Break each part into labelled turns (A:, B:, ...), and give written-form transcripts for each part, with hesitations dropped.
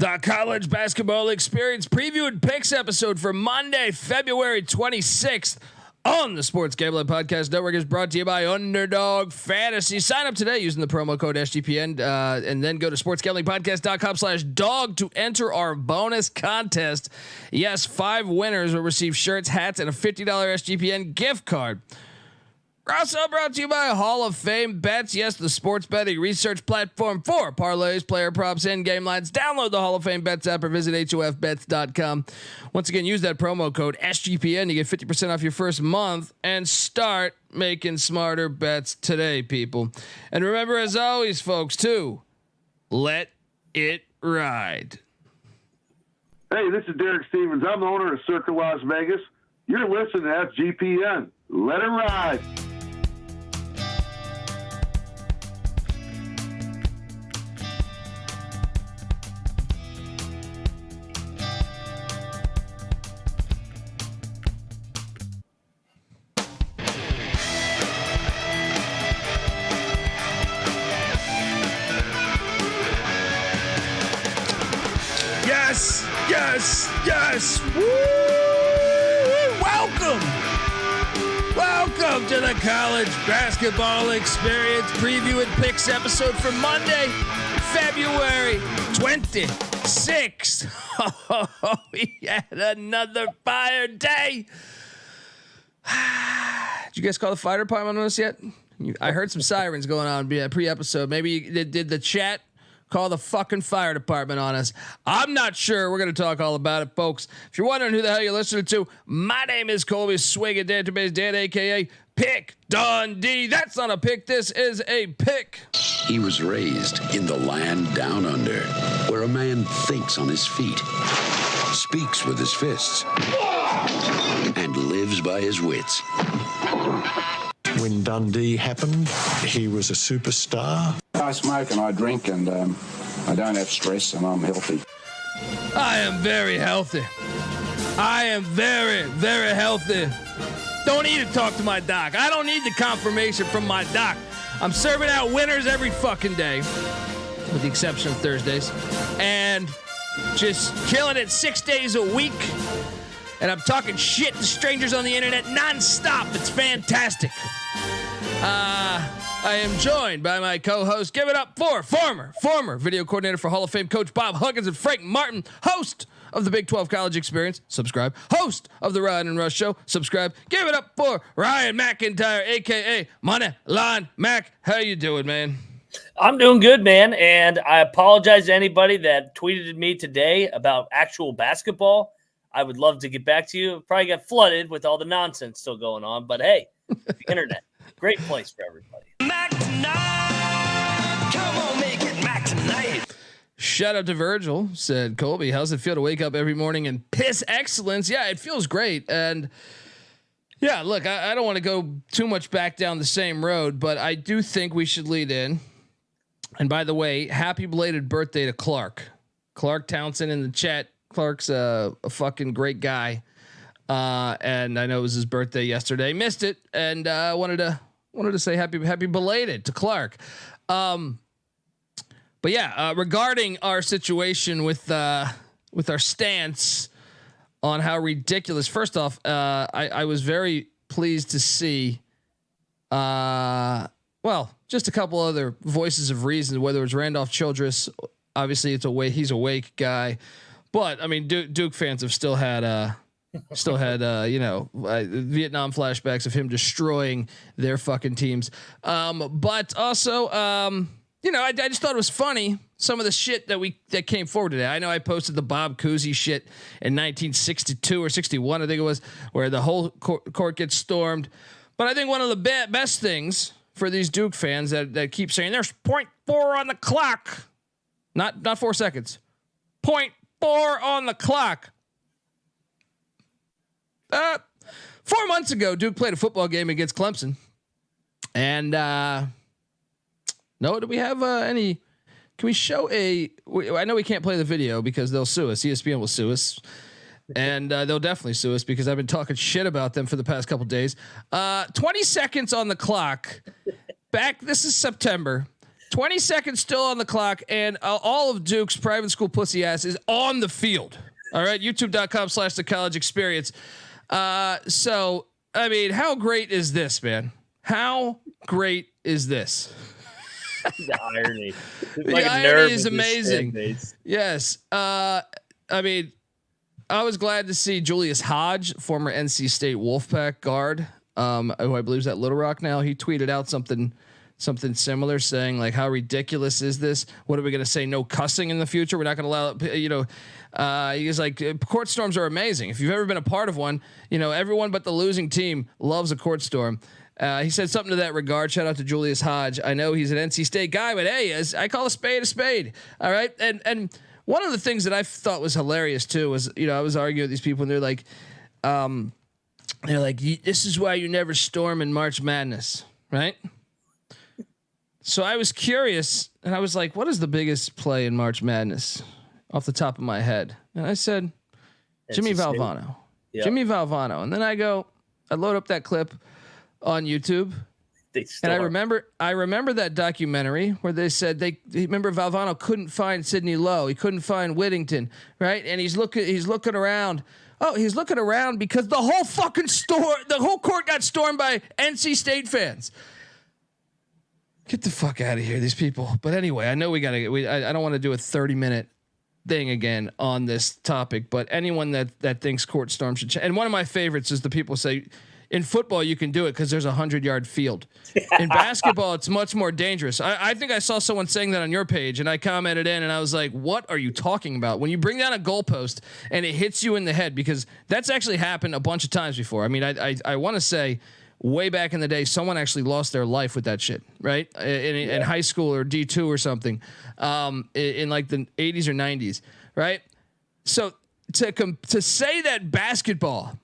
A: The college basketball experience preview and picks episode for Monday, February 26th on the Sports Gambling Podcast Network is brought to you by Underdog Fantasy. Sign up today using the promo code SGPN and then go to sportsgamblingpodcast.com/dog to enter our bonus contest. Yes, 5 winners will receive shirts, hats, and a $50 SGPN gift card. Also brought to you by Hall of Fame Bets. Yes, the sports betting research platform for parlays, player props, and game lines. Download the Hall of Fame Bets app or visit HOFBets.com. Once again, use that promo code SGPN to get 50% off your first month and start making smarter bets today, people. And remember, as always, folks, too, let it ride.
B: Hey, this is Derek Stevens. I'm the owner of Circa Las Vegas. You're listening to SGPN. Let it ride.
A: Yes, yes, yes. Woo! Welcome to the college basketball experience preview and picks episode for Monday, February 26th. Oh, we had another fire day. Did you guys call the fire department on us yet? I heard some sirens going on pre-episode. Maybe did the chat call the fucking fire department on us? I'm not sure. We're going to talk all about it, folks. If you're wondering who the hell you're listening to, my name is Colby Swinging Database Dan, a.k.a. Pick Dundee. That's not a pick. This is a pick.
C: He was raised in the land down under, where a man thinks on his feet, speaks with his fists, and lives by his wits.
D: When Dundee happened, he was a superstar.
E: I smoke and I drink and I don't have stress and I'm healthy.
A: I am very healthy. I am very, very healthy. Don't need to talk to my doc. I don't need the confirmation from my doc. I'm serving out winners every fucking day, with the exception of Thursdays, and just killing it 6 days a week. And I'm talking shit to strangers on the internet nonstop. It's fantastic. I am joined by my co-host. Give it up for former video coordinator for Hall of Fame coach Bob Huggins and Frank Martin, host of the Big 12 College Experience. Subscribe. Host of the Ryan and Rush Show. Subscribe. Give it up for Ryan McIntyre, aka Moneyline Mac. How you doing, man?
F: I'm doing good, man. And I apologize to anybody that tweeted me today about actual basketball. I would love to get back to you. Probably got flooded with all the nonsense still going on, but hey, the internet, great place for everybody.
A: Mac tonight. Come on, make it Mac tonight. Shout out to Virgil, said Colby. How's it feel to wake up every morning and piss excellence? Yeah, it feels great. And yeah, look, I don't want to go too much back down the same road, but I do think we should lead in. And by the way, happy belated birthday to Clark Townsend in the chat. Clark's a fucking great guy. And I know it was his birthday yesterday. Missed it. And wanted to say happy belated to Clark. But yeah, regarding our situation with our stance on how ridiculous, first off, I was very pleased to see, just a couple other voices of reason, whether it was Randolph Childress, obviously he's a Wake guy. But I mean, Duke fans have still had Vietnam flashbacks of him destroying their fucking teams. But also, I just thought it was funny, some of the shit that came forward today. I know I posted the Bob Cousy shit in 1962 or 61, I think it was, where the whole court gets stormed. But I think one of the best things for these Duke fans that keep saying there's 0.4 on the clock, not 4 seconds, 0.4 on the clock. 4 months ago, Duke played a football game against Clemson. And Noah, do we have any? Can we show I know we can't play the video because they'll sue us. ESPN will sue us. And they'll definitely sue us because I've been talking shit about them for the past couple days. 20 seconds on the clock. This is September. 20 seconds still on the clock, and all of Duke's private school pussy ass is on the field. All right, youtube.com/the college experience. So, I mean, how great is this, man? How great is this?
F: The irony.
A: The irony is amazing. Yes. I mean, I was glad to see Julius Hodge, former NC State Wolfpack guard, who I believe is at Little Rock now. He tweeted out something similar, saying like, how ridiculous is this? What are we going to say? No cussing in the future. We're not going to allow, he's like, court storms are amazing. If you've ever been a part of one, everyone but the losing team loves a court storm. He said something to that regard. Shout out to Julius Hodge. I know he's an NC State guy, but hey, I call a spade. All right. And one of the things that I thought was hilarious too was, I was arguing with these people and they're like, this is why you never storm in March Madness. Right. So I was curious and I was like, what is the biggest play in March Madness off the top of my head? And I said, Jimmy Valvano. Yep. Jimmy Valvano. And then I load up that clip on YouTube. And I remember that documentary where they said remember Valvano couldn't find Sidney Lowe. He couldn't find Whittington. Right. And he's looking around. Oh, he's looking around because the whole court got stormed by NC State fans. Get the fuck out of here, these people. But anyway, I know I don't want to do a 30-minute thing again on this topic, but anyone that thinks court storm should change. And one of my favorites is the people say in football, you can do it because there's a 100-yard field. In basketball, it's much more dangerous. I think I saw someone saying that on your page and I commented in and I was like, what are you talking about? When you bring down a goalpost and it hits you in the head, because that's actually happened a bunch of times before. I mean, I want to say, way back in the day, someone actually lost their life with that shit, right? In high school or D2 or something, in like the 80s or 90s, right? So to say that basketball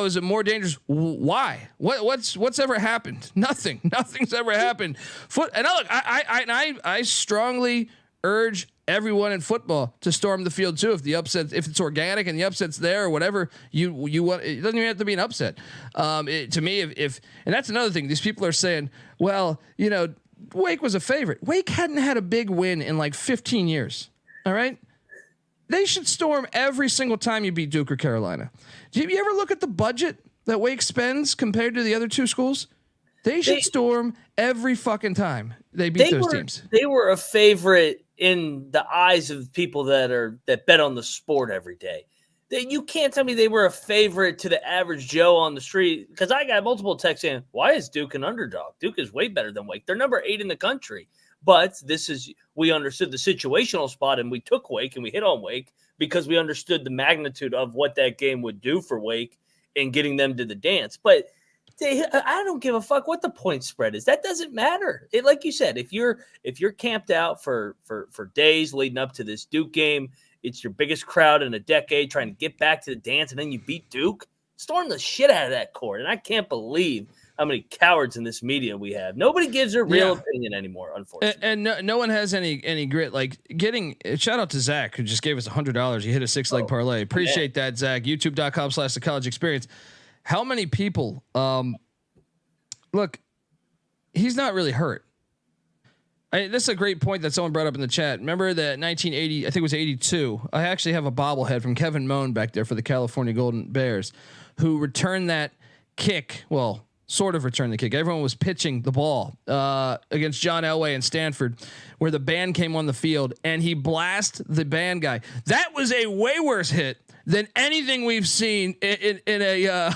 A: is more dangerous, why? What's ever happened? Nothing's ever happened. And look, I strongly urge everyone in football to storm the field too. If it's organic and the upset's there or whatever you want, it doesn't even have to be an upset. To me, if and that's another thing. These people are saying, well, Wake was a favorite. Wake hadn't had a big win in like 15 years. All right. They should storm every single time you beat Duke or Carolina. Do you ever look at the budget that Wake spends compared to the other two schools? They should storm every fucking time they beat those teams.
F: They were a favorite in the eyes of people that bet on the sport every day. You can't tell me they were a favorite to the average Joe on the street, because I got multiple texts saying, why is Duke an underdog? Duke is way better than Wake. They're number 8 in the country. But we understood the situational spot and we took Wake and we hit on Wake because we understood the magnitude of what that game would do for Wake in getting them to the dance. But I don't give a fuck what the point spread is. That doesn't matter. Like you said, if you're camped out for days leading up to this Duke game, it's your biggest crowd in a decade trying to get back to the dance, and then you beat Duke, storm the shit out of that court. And I can't believe how many cowards in this media we have. Nobody gives their real opinion anymore, unfortunately.
A: And no one has any grit. Like shout out to Zach, who just gave us $100. He hit a 6-leg parlay. Appreciate that, Zach. YouTube.com/the college experience. How many people, look, he's not really hurt. This is a great point that someone brought up in the chat. Remember that 1980, I think it was 82. I actually have a bobblehead from Kevin Moan back there for the California Golden Bears, who returned that kick. Well, sort of returned the kick. Everyone was pitching the ball against John Elway and Stanford, where the band came on the field and he blasted the band guy. That was a way worse hit than anything we've seen in a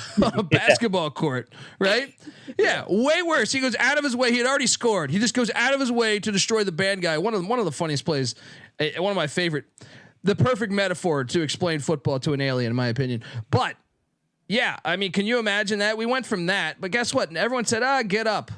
A: basketball court, right? Yeah, way worse. He goes out of his way. He had already scored. He just goes out of his way to destroy the band guy. One of the funniest plays, one of my favorite, the perfect metaphor to explain football to an alien, in my opinion. But yeah, I mean, can you imagine that? We went from that, but guess what? Everyone said, get up.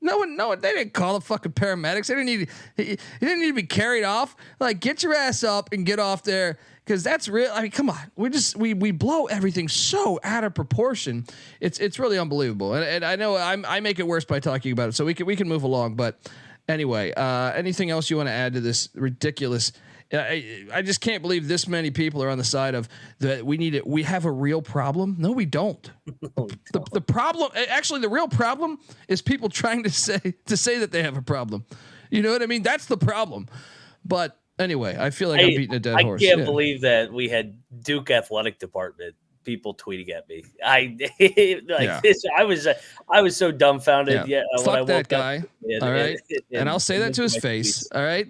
A: No, they didn't call the fucking paramedics. They didn't need. He didn't need to be carried off. Like, get your ass up and get off there, because that's real. I mean, come on. We blow everything so out of proportion. It's really unbelievable. And I know I make it worse by talking about it. So we can move along. But anyway, anything else you want to add to this ridiculous I just can't believe this many people are on the side of that. We have a real problem. No, we don't. The problem, actually, the real problem is people trying to say that they have a problem. You know what I mean? That's the problem. But anyway, I feel like I'm beating a dead horse.
F: I can't believe that we had Duke athletic department people tweeting at me. This. I was so dumbfounded. Yeah,
A: fuck that guy. All right, and I'll say that to his face. All right.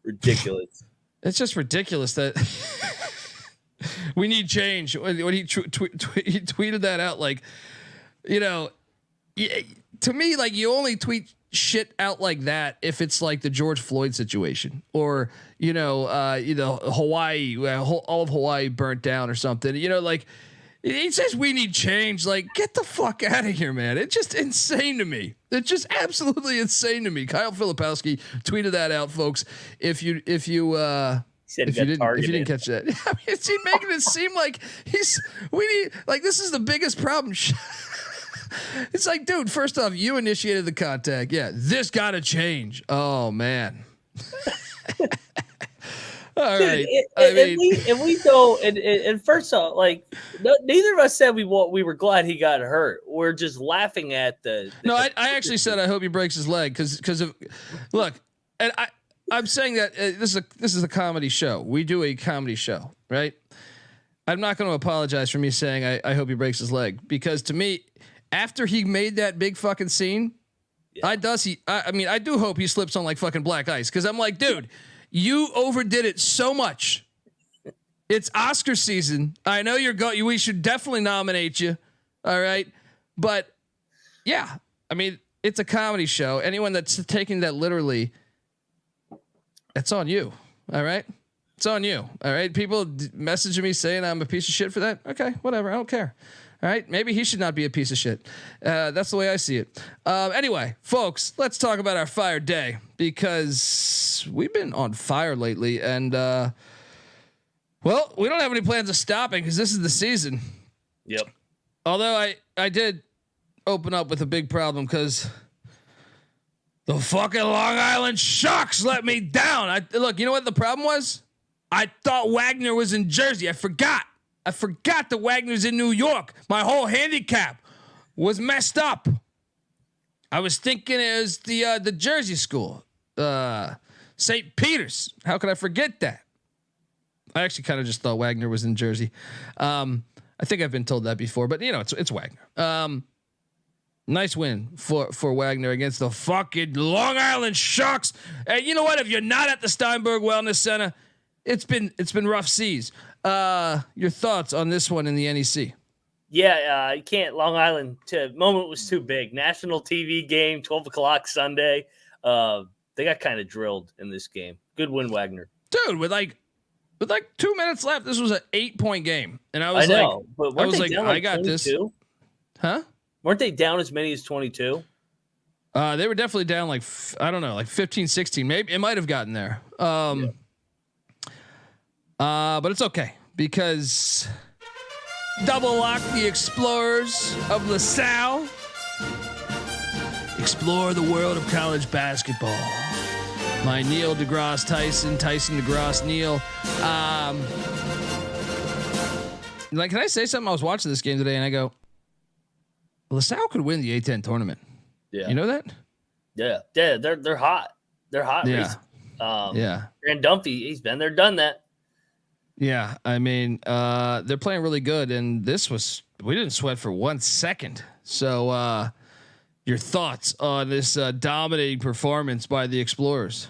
F: Ridiculous.
A: It's just ridiculous that we need change. When he tweeted that out, like, you know, to me, like, you only tweet shit out like that if it's like the George Floyd situation, or Hawaii, all of Hawaii burnt down or something. You know, like, he says we need change. Like, get the fuck out of here, man. It's just insane to me. It's just absolutely insane to me. Kyle Filipowski tweeted that out, folks. If you didn't catch that, I mean, is he making it seem like this is the biggest problem? It's like, dude, first off, you initiated the contact. Yeah, this got to change. Oh man. All right.
F: If we go and first off, like, neither of us said we were glad he got hurt. We're just laughing at the.
A: No, I actually said I hope he breaks his leg because of look, and I'm saying that this is a comedy show. We do a comedy show, right? I'm not going to apologize for me saying I hope he breaks his leg, because to me, after he made that big fucking scene, I do hope he slips on like fucking black ice, because I'm like, dude. You overdid it so much. It's Oscar season. I know we should definitely nominate you. All right. But yeah, I mean, it's a comedy show. Anyone that's taking that literally, it's on you. All right. It's on you. All right. People messaging me saying I'm a piece of shit for that. Okay. Whatever. I don't care. All right. Maybe he should not be a piece of shit. That's the way I see it. Anyway, folks, let's talk about our fire day, because we've been on fire lately, and well, we don't have any plans of stopping because this is the season.
F: Yep.
A: Although I did open up with a big problem because the fucking Long Island Sharks let me down. Look, you know what the problem was? I thought Wagner was in Jersey. I forgot that Wagner's in New York. My whole handicap was messed up. I was thinking it was the Jersey school, St. Peter's. How could I forget that? I actually kind of just thought Wagner was in Jersey. I think I've been told that before, but you know, it's Wagner. Nice win for Wagner against the fucking Long Island Sharks. And you know what? If you're not at the Steinberg Wellness Center, it's been rough seas. Your thoughts on this one in the NEC?
F: Yeah, you can't. Long Island moment was too big. National TV game, 12 o'clock Sunday. They got kind of drilled in this game. Good win, Wagner.
A: Dude, with like 2 minutes left, this was an 8-point game, and I was I got 22? This. Huh?
F: Weren't they down as many as 22?
A: They were definitely down like 15, 16. Maybe it might have gotten there. But it's okay, because double lock the Explorers of LaSalle. Explore the world of college basketball. My Neil deGrasse Tyson deGrasse Neil. Like, can I say something? I was watching this game today and I go, LaSalle could win the A-10 tournament. Yeah. You know that?
F: Yeah. Yeah. They're hot. They're hot.
A: Yeah.
F: Grant Dunphy, he's been there, done that.
A: Yeah. I mean, they're playing really good, and we didn't sweat for 1 second. So, your thoughts on this dominating performance by the Explorers?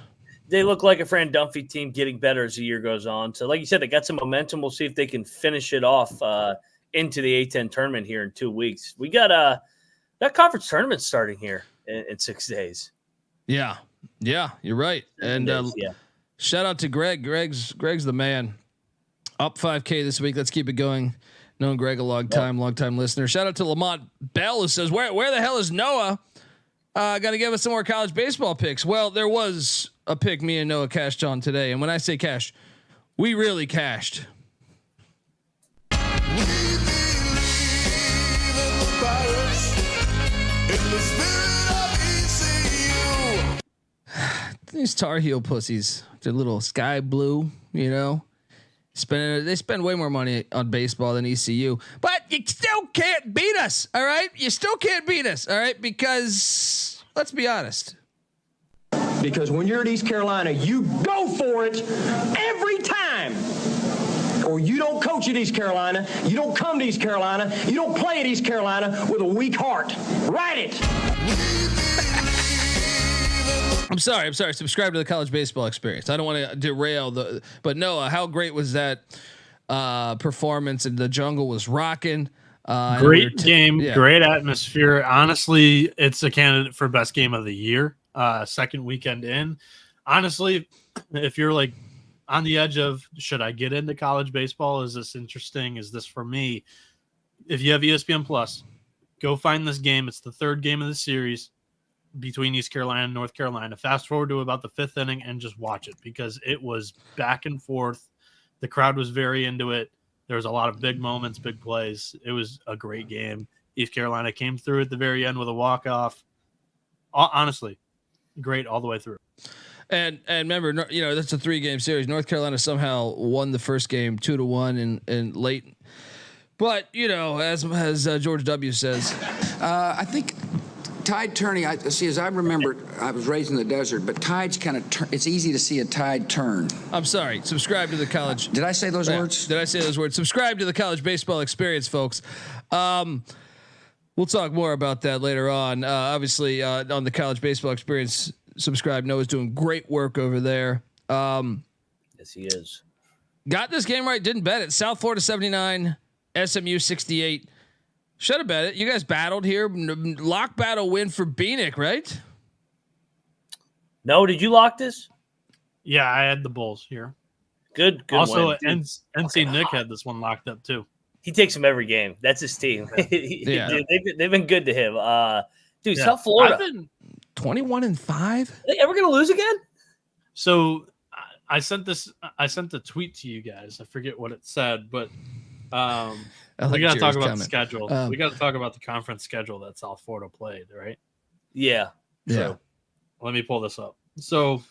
F: They look like a Fran Dunphy team getting better as the year goes on. So, like you said, they got some momentum. We'll see if they can finish it off into the A-10 tournament here in 2 weeks. We got that conference tournament starting here in 6 days.
A: Yeah, you're right. And shout out to Greg. Greg's the man. Up 5K this week. Let's keep it going. Known Greg a long time listener. Shout out to Lamont Bell, who says, where the hell is Noah? Got to give us some more college baseball picks. Well, there was a pick me and Noah cashed on today. And when I say cash, we really cashed. these Tar Heel pussies. They're little sky blue, you know. They spend way more money on baseball than ECU, but you still can't beat us. All right, you still can't beat us. All right, because let's be honest.
G: Because when you're at East Carolina, you go for it every time. Or you don't coach at East Carolina, you don't come to East Carolina, you don't play at East Carolina with a weak heart. Write it.
A: I'm sorry. Subscribe to the College Baseball Experience. I don't want to derail but Noah, how great was that performance? And the jungle was rocking.
H: Great game, great atmosphere. Honestly, it's a candidate for best game of the year. Second weekend in. Honestly, if you're like on the edge of should I get into college baseball? Is this interesting? Is this for me? If you have ESPN Plus, go find this game. It's the third game of the series between East Carolina and North Carolina. Fast forward to about the fifth inning and just watch it because it was back and forth. The crowd was very into it. There was a lot of big moments, big plays. It was a great game. East Carolina came through at the very end with a walk-off. Honestly, great all the way through.
A: And remember, that's a 3-game series. North Carolina somehow won the first game 2-1 and late. But as George W. says,
I: I think tide turning. As I remember, I was raised in the desert, but tides kind of turn. It's easy to see a tide turn.
A: I'm sorry. Subscribe to the college.
I: Did I say those words?
A: Did I say those words? Subscribe to the College Baseball Experience, folks. We'll talk more about that later on. Obviously, on the College Baseball Experience, subscribe. Noah's doing great work over there.
F: Yes, he is.
A: Got this game right. Didn't bet it. South Florida 79, SMU 68. Should have bet it. You guys battled here. Lock battle win for Bieniek, right?
F: No, did you lock this?
H: Yeah, I had the Bulls here.
F: Good.
H: Also, NC Nick had this one locked up too.
F: He takes them every game. That's his team.
A: Yeah.
F: Dude, they've been good to him. South Florida.
A: I've been 21-5.
F: Are they ever gonna lose again?
H: So I sent the tweet to you guys. I forget what it said, but we got to talk about the schedule. We got to talk about the conference schedule that South Florida played, right?
F: Yeah.
A: Yeah.
H: Let me pull this up. So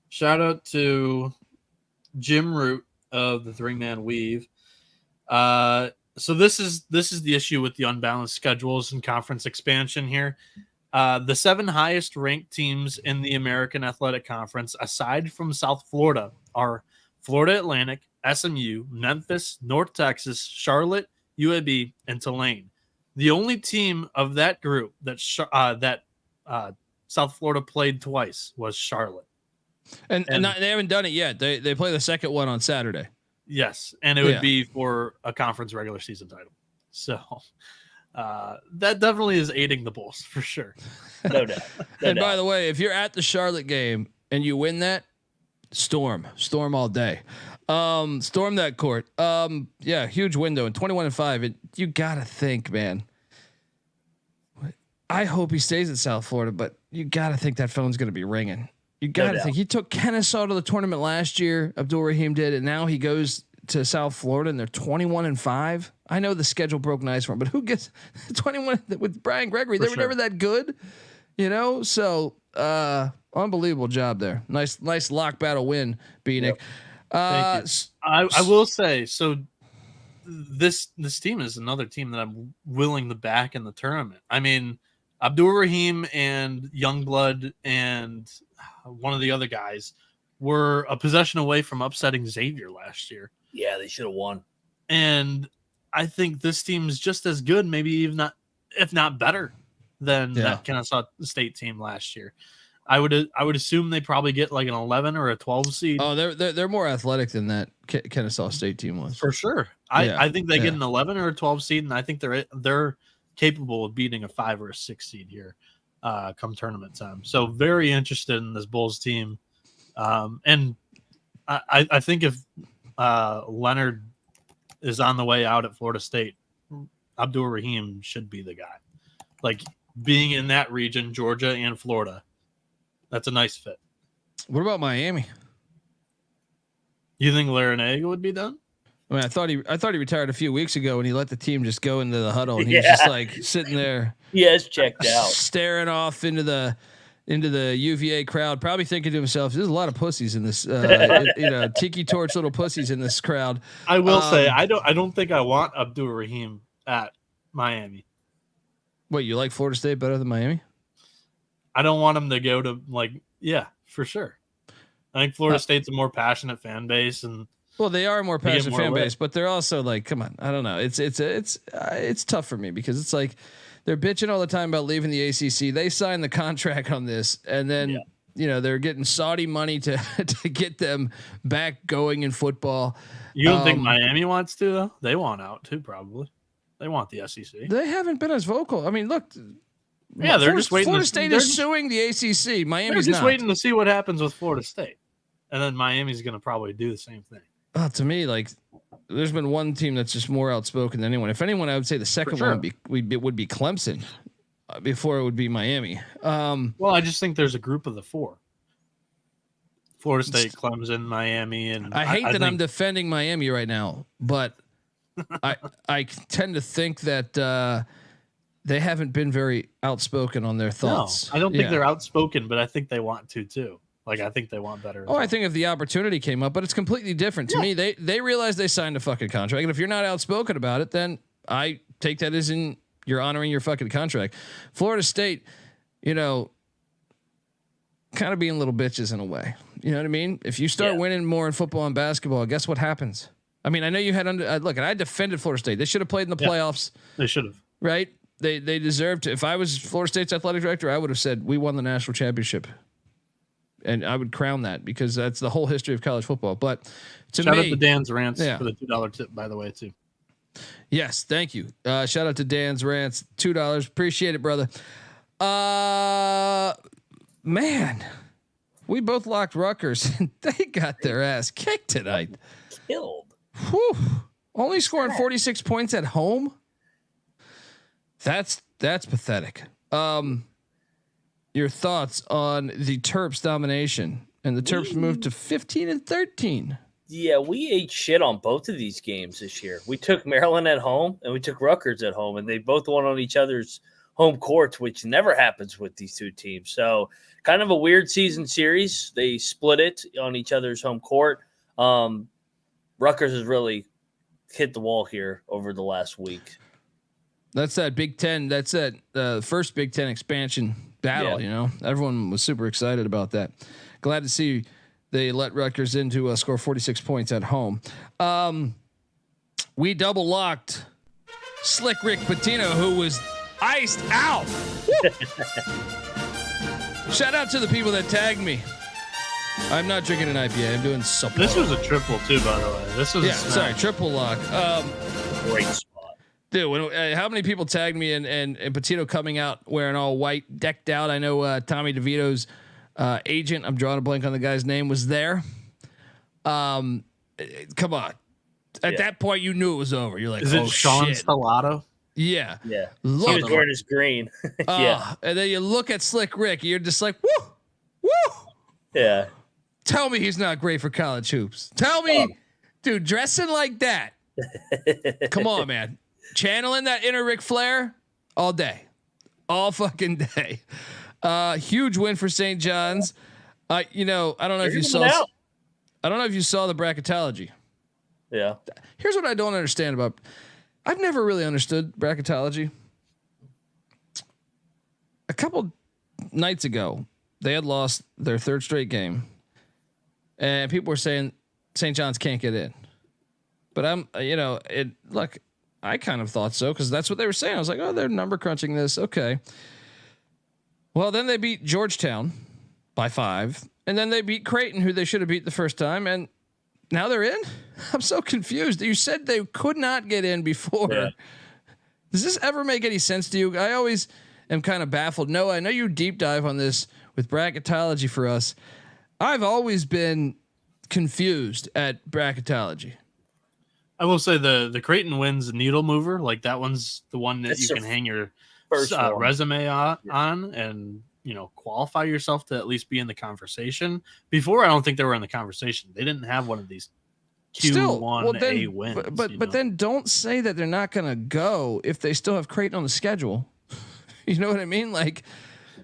H: shout out to Jim Root of the 3-Man Weave. So this is the issue with the unbalanced schedules and conference expansion here. The 7 highest ranked teams in the American Athletic Conference, aside from South Florida, are Florida Atlantic, SMU, Memphis, North Texas, Charlotte, UAB, and Tulane. The only team of that group that South Florida played twice was Charlotte,
A: and they haven't done it yet. They play the second one on Saturday. Yes,
H: and it would be for a conference regular season title. So that definitely is aiding the Bulls for sure.
F: No doubt.
A: By the way, if you're at the Charlotte game and you win that, storm all day. Storm that court. Huge window and 21-5. You gotta think, man. I hope he stays at South Florida, but you gotta think that phone's gonna be ringing. You gotta think he took Kennesaw to the tournament last year. Abdul Rahim did, and now he goes to South Florida and they're 21-5. I know the schedule broke nice for him, but who gets 21 with Brian Gregory? They were never that good, So unbelievable job there. Nice lock battle win, Bieniek.
H: Thank you. I will say, so this team is another team that I'm willing to back in the tournament. I mean, Abdul Rahim and Youngblood and one of the other guys were a possession away from upsetting Xavier last year.
F: Yeah, they should have won.
H: And I think this team is just as good, maybe even not, if not better than that Kennesaw State team last year. I would assume they probably get like an 11 or a 12 seed.
A: Oh, they're more athletic than that Kennesaw State team was
H: for sure. I think they get an 11 or a 12 seed, and I think they're capable of beating a 5 or a 6 seed here come tournament time. So very interested in this Bulls team, and I think if Leonard is on the way out at Florida State, Abdul Rahim should be the guy. Like being in that region, Georgia and Florida. That's a nice fit.
A: What about Miami?
H: You think Larinaga would be done?
A: I mean, I thought he retired a few weeks ago and he let the team just go into the huddle and he was just like sitting there.
F: He has checked out,
A: staring off into the into the UVA crowd, probably thinking to himself, "There's a lot of pussies in this, tiki torch little pussies in this crowd."
H: I will say, I don't think I want Abdul Rahim at Miami.
A: Wait, you like Florida State better than Miami?
H: I don't want him to go to for sure. I think Florida State's a more passionate fan base, and
A: well, they are a more passionate fan base, but they're also like, come on, I don't know. It's tough for me because it's like they're bitching all the time about leaving the ACC. They signed the contract on this, and then they're getting Saudi money to get them back going in football.
H: You don't think Miami wants to though? They want out too, probably. They want the SEC.
A: They haven't been as vocal. I mean, look.
H: Yeah, they're just waiting.
A: Florida State is suing the ACC. Miami's
H: just waiting to see what happens with Florida State, and then Miami's going to probably do the same thing.
A: To me, like, there's been one team that's just more outspoken than anyone. If anyone, I would say the second one would be Clemson before it would be Miami.
H: Well, I just think there's a group of the four: Florida State, Clemson, Miami, and
A: I hate that I'm defending Miami right now, but I tend to think that they haven't been very outspoken on their thoughts.
H: No, I don't think they're outspoken, but I think they want to too. Like, I think they want better.
A: I think if the opportunity came up, but it's completely different to me. They realize they signed a fucking contract, and if you're not outspoken about it, then I take that as in you're honoring your fucking contract. Florida State, kind of being little bitches in a way. You know what I mean? If you start winning more in football and basketball, guess what happens? I mean, I know you had look, and I defended Florida State. They should have played in the playoffs.
H: They should have.
A: Right? They deserved to. If I was Florida State's athletic director, I would have said we won the national championship. And I would crown that because that's the whole history of college football. But shout
H: out to Dan's Rants for the $2 tip, by the way, too.
A: Yes, thank you. Shout out to Dan's Rants, $2. Appreciate it, brother. Man, we both locked Rutgers, and they got their ass kicked tonight.
F: Killed.
A: Whew. Only scoring 46 points at home. That's pathetic. Your thoughts on the Terps domination and the Terps moved to 15-13.
F: Yeah, we ate shit on both of these games this year. We took Maryland at home and we took Rutgers at home, and they both won on each other's home courts, which never happens with these two teams. So kind of a weird season series. They split it on each other's home court. Rutgers has really hit the wall here over the last week.
A: That's that Big Ten. That's that first Big Ten expansion battle. Everyone was super excited about that. Glad to see they let Rutgers in to score 46 points at home. We double locked Slick Rick Pitino, who was iced out. Shout out to the people that tagged me. I'm not drinking an IPA. I'm doing something.
H: This was a triple too, by the way. This was
A: triple lock.
F: Great spot.
A: Dude, how many people tagged me and Patino coming out wearing all white, decked out? I know Tommy DeVito's agent, I'm drawing a blank on the guy's name, was there. Come on. At that point, you knew it was over. You're like,
H: is it Sean Stellato?
A: Yeah.
F: Yeah. He was wearing his green.
A: Yeah. And then you look at Slick Rick, you're just like, woo, woo.
F: Yeah.
A: Tell me he's not great for college hoops. Tell me, dude, dressing like that. Come on, man. Channeling that inner Ric Flair all day, all fucking day. Huge win for St. John's. I don't know if you saw. I don't know if you saw the bracketology.
F: Yeah.
A: Here's what I don't understand about. I've never really understood bracketology. A couple nights ago, they had lost their third straight game, and people were saying St. John's can't get in. But look. I kind of thought so because that's what they were saying. I was like, oh, they're number crunching this. Okay. Well, then they beat Georgetown by 5, and then they beat Creighton, who they should have beat the first time, and now they're in? I'm so confused. You said they could not get in before. Yeah. Does this ever make any sense to you? I always am kind of baffled. Noah, I know you deep dive on this with bracketology for us. I've always been confused at bracketology.
H: I will say the Creighton wins needle mover. Like that one's the one that you can hang your resume on and, qualify yourself to at least be in the conversation. Before, I don't think they were in the conversation. They didn't have one of these Q1A wins.
A: But then don't say that they're not going to go if they still have Creighton on the schedule. You know what I mean? Like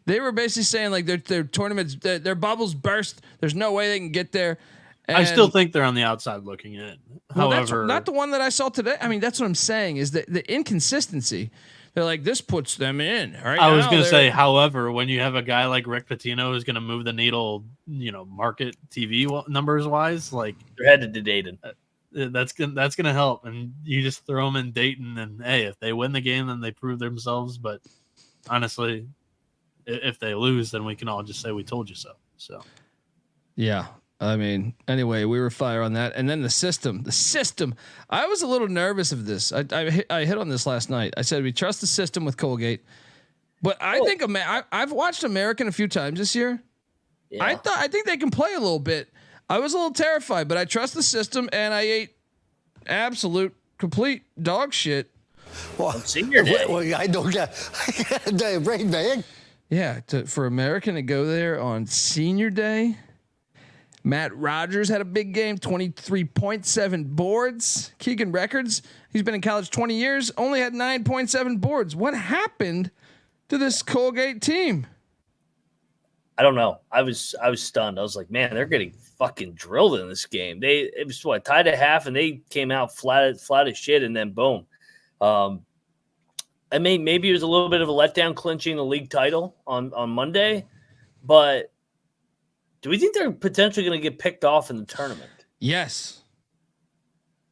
A: They were basically saying like their tournaments, their bubbles burst. There's no way they can get there. And
H: I still think they're on the outside looking in.
A: well,
H: However,
A: that's not the one that I saw today. I mean, that's what I'm saying is that the inconsistency. They're like, this puts them in. Right
H: I was going to say, however, when you have a guy like Rick Pitino who's going to move the needle, market TV numbers wise, like
F: they're headed to Dayton.
H: That's going to help. And you just throw them in Dayton, and hey, if they win the game, then they prove themselves. But honestly, if they lose, then we can all just say we told you so. So,
A: yeah. I mean, anyway, we were fire on that. And then the system, I was a little nervous of this. I hit on this last night. I said, we trust the system with Colgate, but I think I've watched American a few times this year. Yeah. I think they can play a little bit. I was a little terrified, but I trust the system, and I ate absolute complete dog shit.
F: Well, senior day.
D: Well, I don't get brain bag.
A: Yeah. For American to go there on senior day. Matt Rogers had a big game, 23.7 boards. Keegan Records, he's been in college 20 years, only had 9.7 boards. What happened to this Colgate team?
F: I don't know. I was stunned. I was like, man, they're getting fucking drilled in this game. It was tied at half, and they came out flat as shit, and then boom. I mean, maybe it was a little bit of a letdown clinching the league title on Monday, but do we think they're potentially going to get picked off in the tournament?
A: Yes.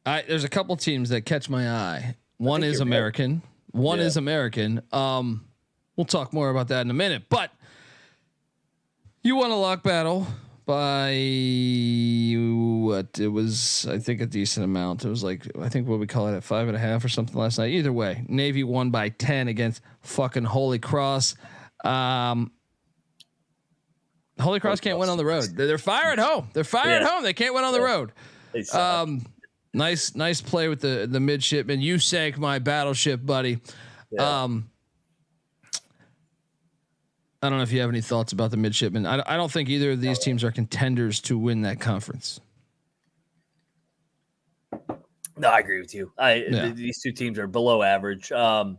A: There's a couple teams that catch my eye. One is American. Right. One is American. We'll talk more about that in a minute. But you won a lock battle by what? It was, I think, a decent amount. It was like, I think what we call it at 5.5 or something last night. Either way, Navy won by 10 against fucking Holy Cross. Holy Cross can't win on the road. They're fire at home. They're fire at home. They can't win on the road. Nice play with the midshipman. You sank my battleship, buddy. Yeah. I don't know if you have any thoughts about the midshipman. I don't think either of these teams are contenders to win that conference.
F: No, I agree with you. These two teams are below average. But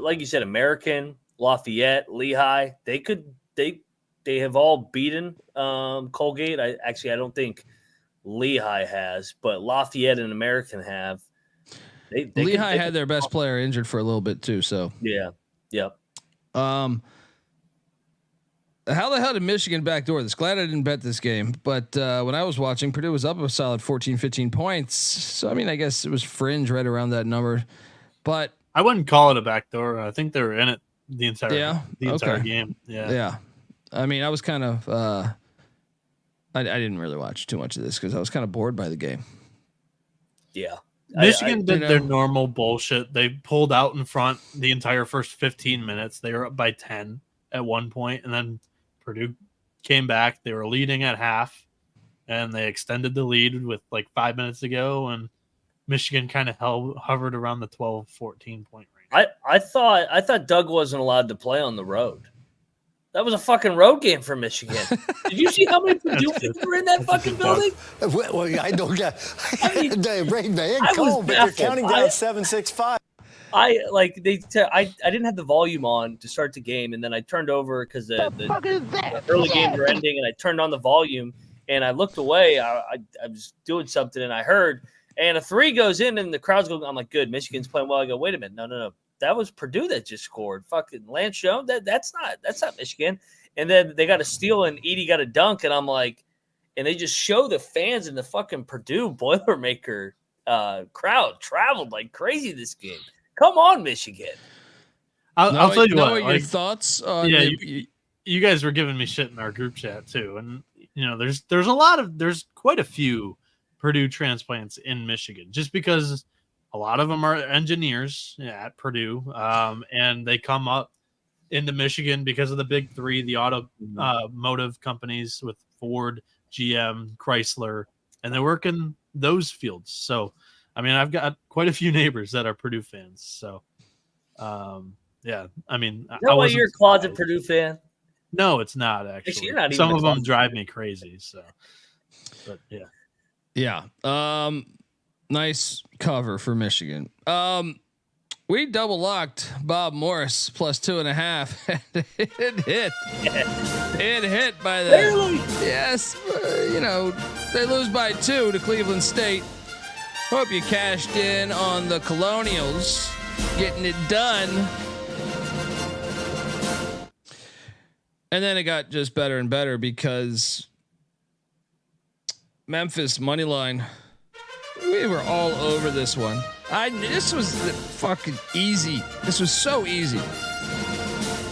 F: like you said, American, Lafayette, Lehigh, they have all beaten Colgate. I don't think Lehigh has, but Lafayette and American have.
A: Lehigh had their best player injured for a little bit too. So
F: yeah, yep.
A: How the hell did Michigan backdoor this? Glad I didn't bet this game, but when I was watching, Purdue was up a solid 14, 15 points. So I mean, I guess it was fringe right around that number, but
H: I wouldn't call it a backdoor. I think they were in it the entire game.
A: Yeah. I mean, I was kind of, I didn't really watch too much of this because I was kind of bored by the game.
F: Yeah.
H: Michigan did their normal bullshit. They pulled out in front the entire first 15 minutes. They were up by 10 at one point, and then Purdue came back. They were leading at half, and they extended the lead with like 5 minutes to go, and Michigan kind of hovered around the 12-14 point range.
F: I thought Doug wasn't allowed to play on the road. That was a fucking road game for Michigan. Did you see how many Purdue fans were in that fucking building?
D: Well, I don't get.
F: I mean,
D: but they're counting down 7-6-5.
F: I didn't have the volume on to start the game, and then I turned over because the early games were ending, and I turned on the volume, and I looked away. I was doing something, and I heard, and a three goes in, and the crowd's going. I'm like, good, Michigan's playing well. I go, wait a minute, no. That was Purdue that just scored. Fucking Lance Jones. That's not Michigan. And then they got a steal and Edey got a dunk. And I'm like, and they just show the fans in the fucking Purdue Boilermaker crowd traveled like crazy this game. Come on, Michigan.
H: I'll tell you what.
A: Your thoughts?
H: You guys were giving me shit in our group chat too, and there's quite a few Purdue transplants in Michigan, just because. A lot of them are engineers at Purdue, and they come up into Michigan because of the big three, the automotive companies with Ford, GM, Chrysler, and they work in those fields. So, I mean, I've got quite a few neighbors that are Purdue fans. So, yeah, I mean,
F: you're a closet Purdue fan.
H: No, it's not actually.
F: You're not even
H: Some of them drive me crazy. So, but yeah.
A: Nice cover for Michigan. We're We double locked Bob Morris plus 2.5. It hit. It hit by the.
F: Barely.
A: Yes, they lose by 2 to Cleveland State. Hope you cashed in on the Colonials getting it done. And then it got just better and better because Memphis money line. We were all over this one. This was fucking easy. This was so easy.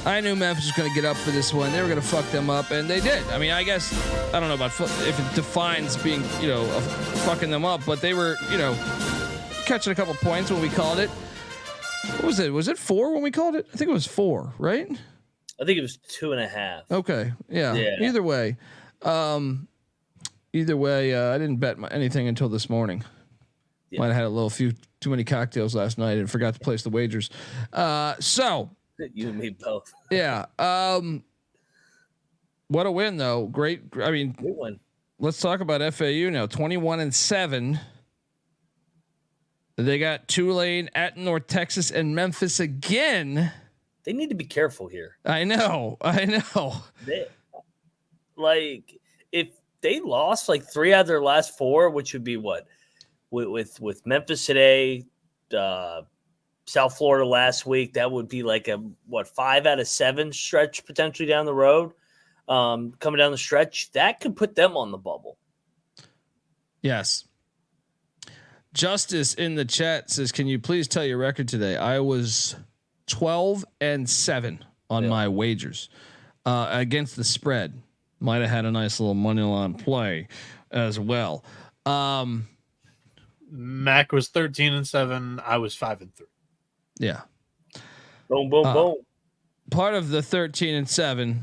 A: I knew Memphis was going to get up for this one. They were going to fuck them up, and they did. I mean, I guess I don't know about if it defines being, fucking them up, but they were, catching a couple points when we called it. What was it? Was it 4 when we called it? I think it was 4, right?
F: I think it was 2.5.
A: Okay, yeah. Either way, I didn't bet anything until this morning. Yeah. Might have had too many cocktails last night and forgot to place the wagers. So
F: you and me both.
A: Yeah. What a win though. Great. I mean,
F: good one.
A: Let's talk about FAU now. 21-7. They got Tulane at North Texas and Memphis again.
F: They need to be careful here.
A: I know.
F: If they lost 3 out of their last 4, which would be what? With Memphis today, South Florida last week, that would be 5 out of 7 stretch potentially down the road. Coming down the stretch, that could put them on the bubble.
A: Yes. Justice in the chat says, "Can you please tell your record today?" I was 12-7 on my wagers against the spread. Might have had a nice little money line play as well.
H: Mac was 13-7. I was 5-3.
A: Yeah.
F: Boom, boom, boom.
A: Part of the 13-7.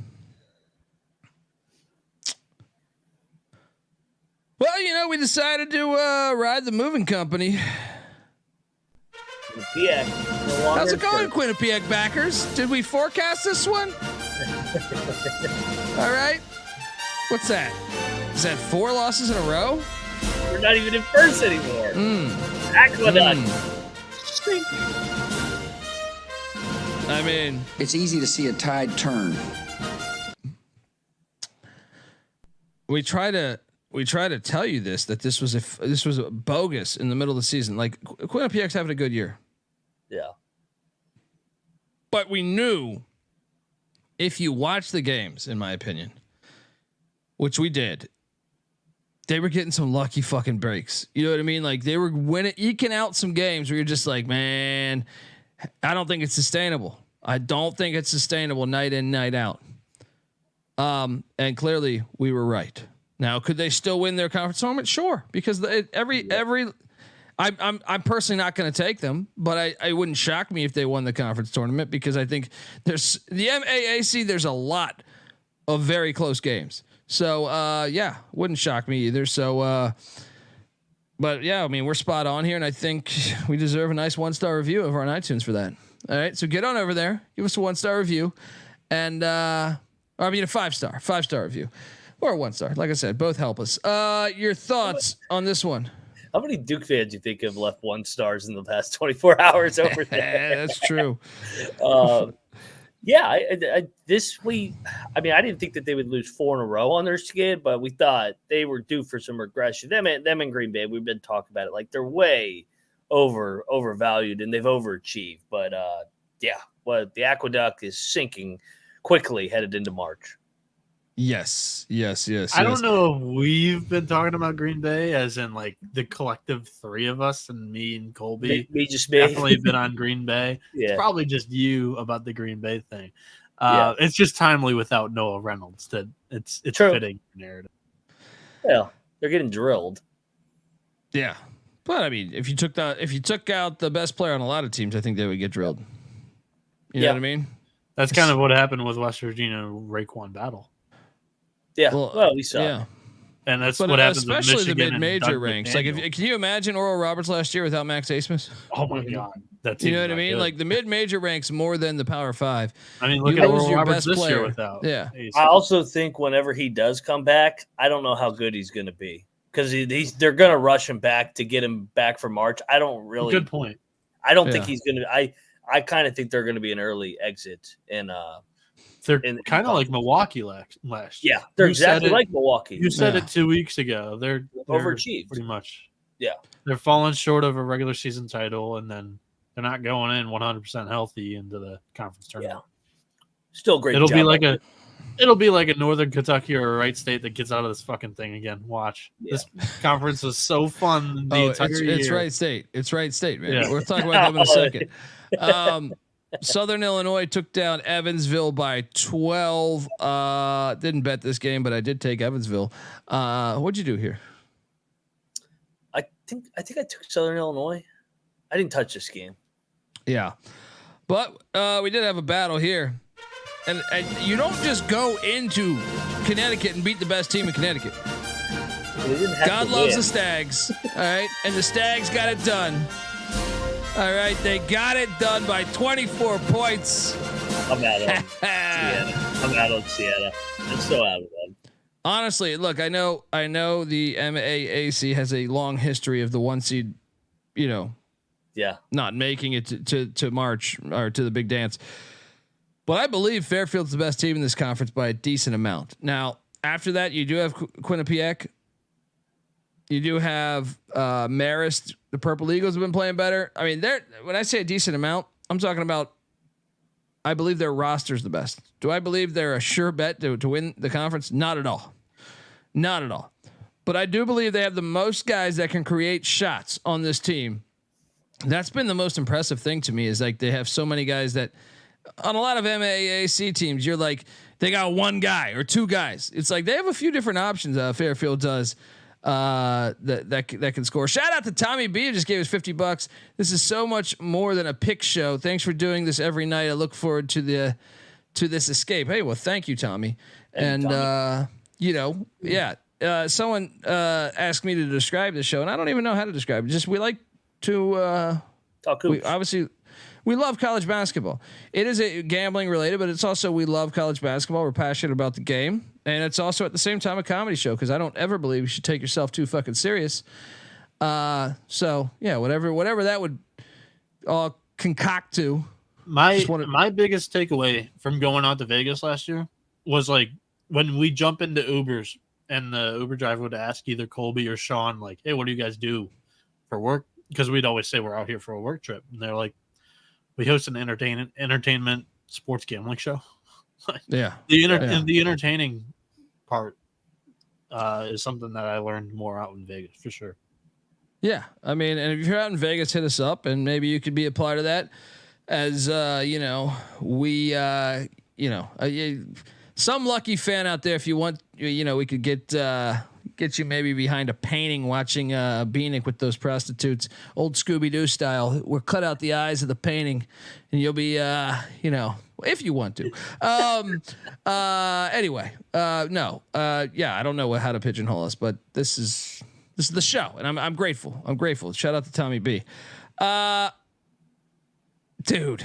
A: Well, we decided to ride the moving company. How's it going, Quinnipiac backers? Did we forecast this one? All right. What's that? Is that 4 losses in a row?
F: We're not even in first anymore. Aqueduct.
A: I mean,
I: it's easy to see a tide turn.
A: We try to tell you that this was a bogus in the middle of the season. Quinnipiac's having a good year.
F: Yeah.
A: But we knew if you watch the games, in my opinion, which we did, they were getting some lucky fucking breaks. You know what I mean? They were eking out some games where you're just like, man, I don't think it's sustainable. I don't think it's sustainable night in, night out. And clearly we were right. Now, could they still win their conference tournament? Sure, because I'm personally not going to take them, but I wouldn't shock me if they won the conference tournament because I think there's the MAAC. There's a lot of very close games. So, wouldn't shock me either. So, but yeah, I mean, we're spot on here, and I think we deserve a nice 1-star review over on iTunes for that. All right. So get on over there, give us a 1-star review and, a 5-star review or a 1-star. Like I said, both help us. Your thoughts on this one?
F: How many Duke fans do you think have left 1 stars in the past 24 hours over there?
A: That's true.
F: This week, I didn't think that they would lose 4 in a row on their skid, but we thought they were due for some regression. Them and Green Bay, we've been talking about it. They're way overvalued and they've overachieved. But the aqueduct is sinking quickly headed into March.
A: Yes.
H: I don't know if we've been talking about Green Bay as in the collective 3 of us and me and Colby.
F: Me.
H: Definitely been on Green Bay.
F: Yeah.
H: It's probably just you about the Green Bay thing. It's just timely without Noah Reynolds that it's
F: True.
H: fitting narrative.
F: Well, they're getting drilled.
A: Yeah. But I mean, if you took out the best player on a lot of teams, I think they would get drilled. You know what I mean?
H: That's kind of what happened with West Virginia Raekwon Battle.
F: Yeah, well, we saw.
A: Yeah,
H: and that's what happens,
A: especially
H: with
A: the mid-major ranks. Can you imagine Oral Roberts last year without Max Asmus?
H: Oh my God, that's
A: what I mean. Good. The mid-major ranks more than the Power 5.
H: I mean, look at Oral Roberts this year without.
A: Yeah,
H: Asmus.
F: I also think whenever he does come back, I don't know how good he's going to be because they're going to rush him back to get him back for March. I don't really.
H: Good point.
F: I don't think he's going to. I kind of think they're going to be an early exit in.
H: They're kind of like Milwaukee last year.
F: Yeah, they're exactly like Milwaukee.
H: You said it 2 weeks ago. They're
F: overachieved
H: pretty much.
F: Yeah,
H: they're falling short of a regular season title, and then they're not going in 100% healthy into the conference tournament.
F: Yeah. Still great.
H: It'll be like a Northern Kentucky or a Wright State that gets out of this fucking thing again. Watch. This conference was so fun the entire year.
A: It's Wright State. It's Wright State, man. Yeah. We'll talk about them in a second. Southern Illinois took down Evansville by 12. Didn't bet this game, but I did take Evansville. What'd you do here?
F: I think I took Southern Illinois. I didn't touch this game.
A: Yeah, but we did have a battle here, and you don't just go into Connecticut and beat the best team in Connecticut. God loves the Stags, all right, and the Stags got it done. All right, they got it done by 24 points.
F: I'm out of Siena. I'm so out of them.
A: Honestly, look, I know the MAAC has a long history of the 1 seed, not making it to March or to the big dance. But I believe Fairfield's the best team in this conference by a decent amount. Now, after that, you do have Quinnipiac. You do have Marist. The Purple Eagles have been playing better. I mean, when I say a decent amount, I'm talking about. I believe their roster's the best. Do I believe they're a sure bet to win the conference? Not at all. Not at all. But I do believe they have the most guys that can create shots on this team. That's been the most impressive thing to me is like they have so many guys that on a lot of MAAC teams, you're like, they got one guy or two guys. It's like they have a few different options. Fairfield does. That can score. Shout out to Tommy B, who just gave us $50. This is so much more than a pick show. Thanks for doing this every night. I look forward to this escape. Hey, well, thank you, Tommy. Someone asked me to describe the show, and I don't even know how to describe it. Just we like to
F: talk.
A: We love college basketball. It is a gambling related, but it's also we love college basketball. We're passionate about the game, and it's also at the same time a comedy show because I don't ever believe you should take yourself too fucking serious. So yeah, whatever that would all concoct to.
H: My biggest takeaway from going out to Vegas last year was like when we jump into Ubers and the Uber driver would ask either Colby or Sean like, "Hey, what do you guys do for work?" Because we'd always say we're out here for a work trip, and they're like, "We host an entertainment sports gambling show."
A: Yeah.
H: The entertaining part is something that I learned more out in Vegas for sure.
A: Yeah. I mean, and if you're out in Vegas, hit us up and maybe you could be a part of that as, some lucky fan out there. If you want, we could get you maybe behind a painting watching Bieniek with those prostitutes, old Scooby-Doo style. We'll cut out the eyes of the painting and you'll be, if you want to. Anyway, no. I don't know how to pigeonhole us, but this is the show and I'm grateful. I'm grateful. Shout out to Tommy B. Dude,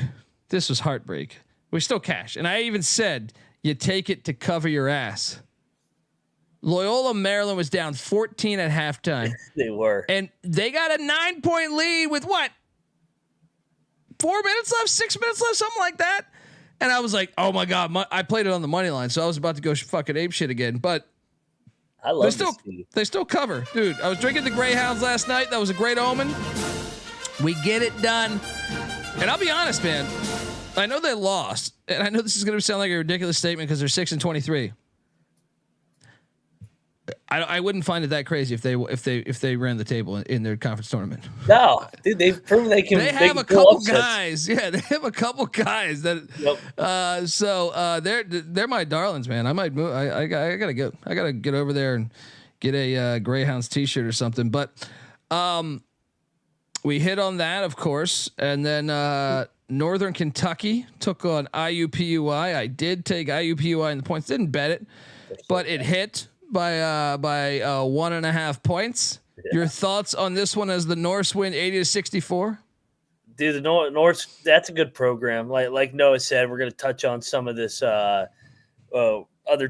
A: this was heartbreak. We still cash. And I even said, you take it to cover your ass. Loyola Maryland was down 14 at halftime.
F: They were.
A: And they got a 9-point lead with what? 4 minutes left, 6 minutes left, something like that. And I was like, oh my God, I played it on the money line. So I was about to go fucking ape shit again, but
F: I love
A: they still cover. Dude, I was drinking the Greyhounds last night. That was a great omen. We get it done. And I'll be honest, man, I know they lost, and I know this is going to sound like a ridiculous statement because they're 6-23. I wouldn't find it that crazy if they ran the table in their conference tournament.
F: No, dude, they've proven they can.
A: They have a couple guys. Yeah, they have a couple guys that. Yep. So they're my darlings, man. I might move. I gotta go. I gotta get over there and get a Greyhounds t-shirt or something. But we hit on that, of course, and then Northern Kentucky took on IUPUI. I did take IUPUI in the points. Didn't bet it, but it hit by 1.5 points. Yeah. Your thoughts on this one as the Norse win 80-64?
F: Dude, the Norse, that's a good program. Like Noah said, we're going to touch on some of this other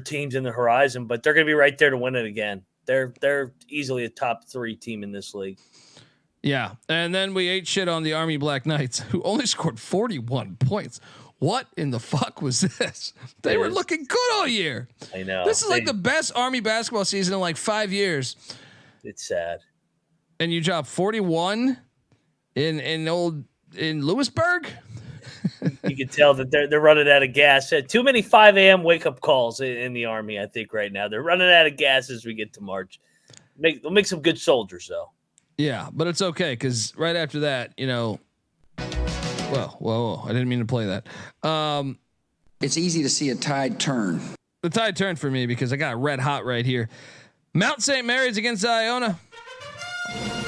F: teams in the horizon, but they're going to be right there to win it again. They're easily a top 3 team in this league.
A: Yeah, and then we ate shit on the Army Black Knights, who only scored 41 points. What in the fuck was this? They were looking good all year.
F: I know.
A: This is like the best Army basketball season in like 5 years.
F: It's sad.
A: And you dropped 41 in Lewisburg.
F: You can tell that they're running out of gas. Too many 5 a.m. wake up calls in the Army. I think right now they're running out of gas as we get to March. They'll make some good soldiers though.
A: Yeah, but it's okay because right after that, whoa! I didn't mean to play that.
I: It's easy to see a tide turn.
A: The tide turned for me because I got red hot right here. Mount St. Mary's against Iona.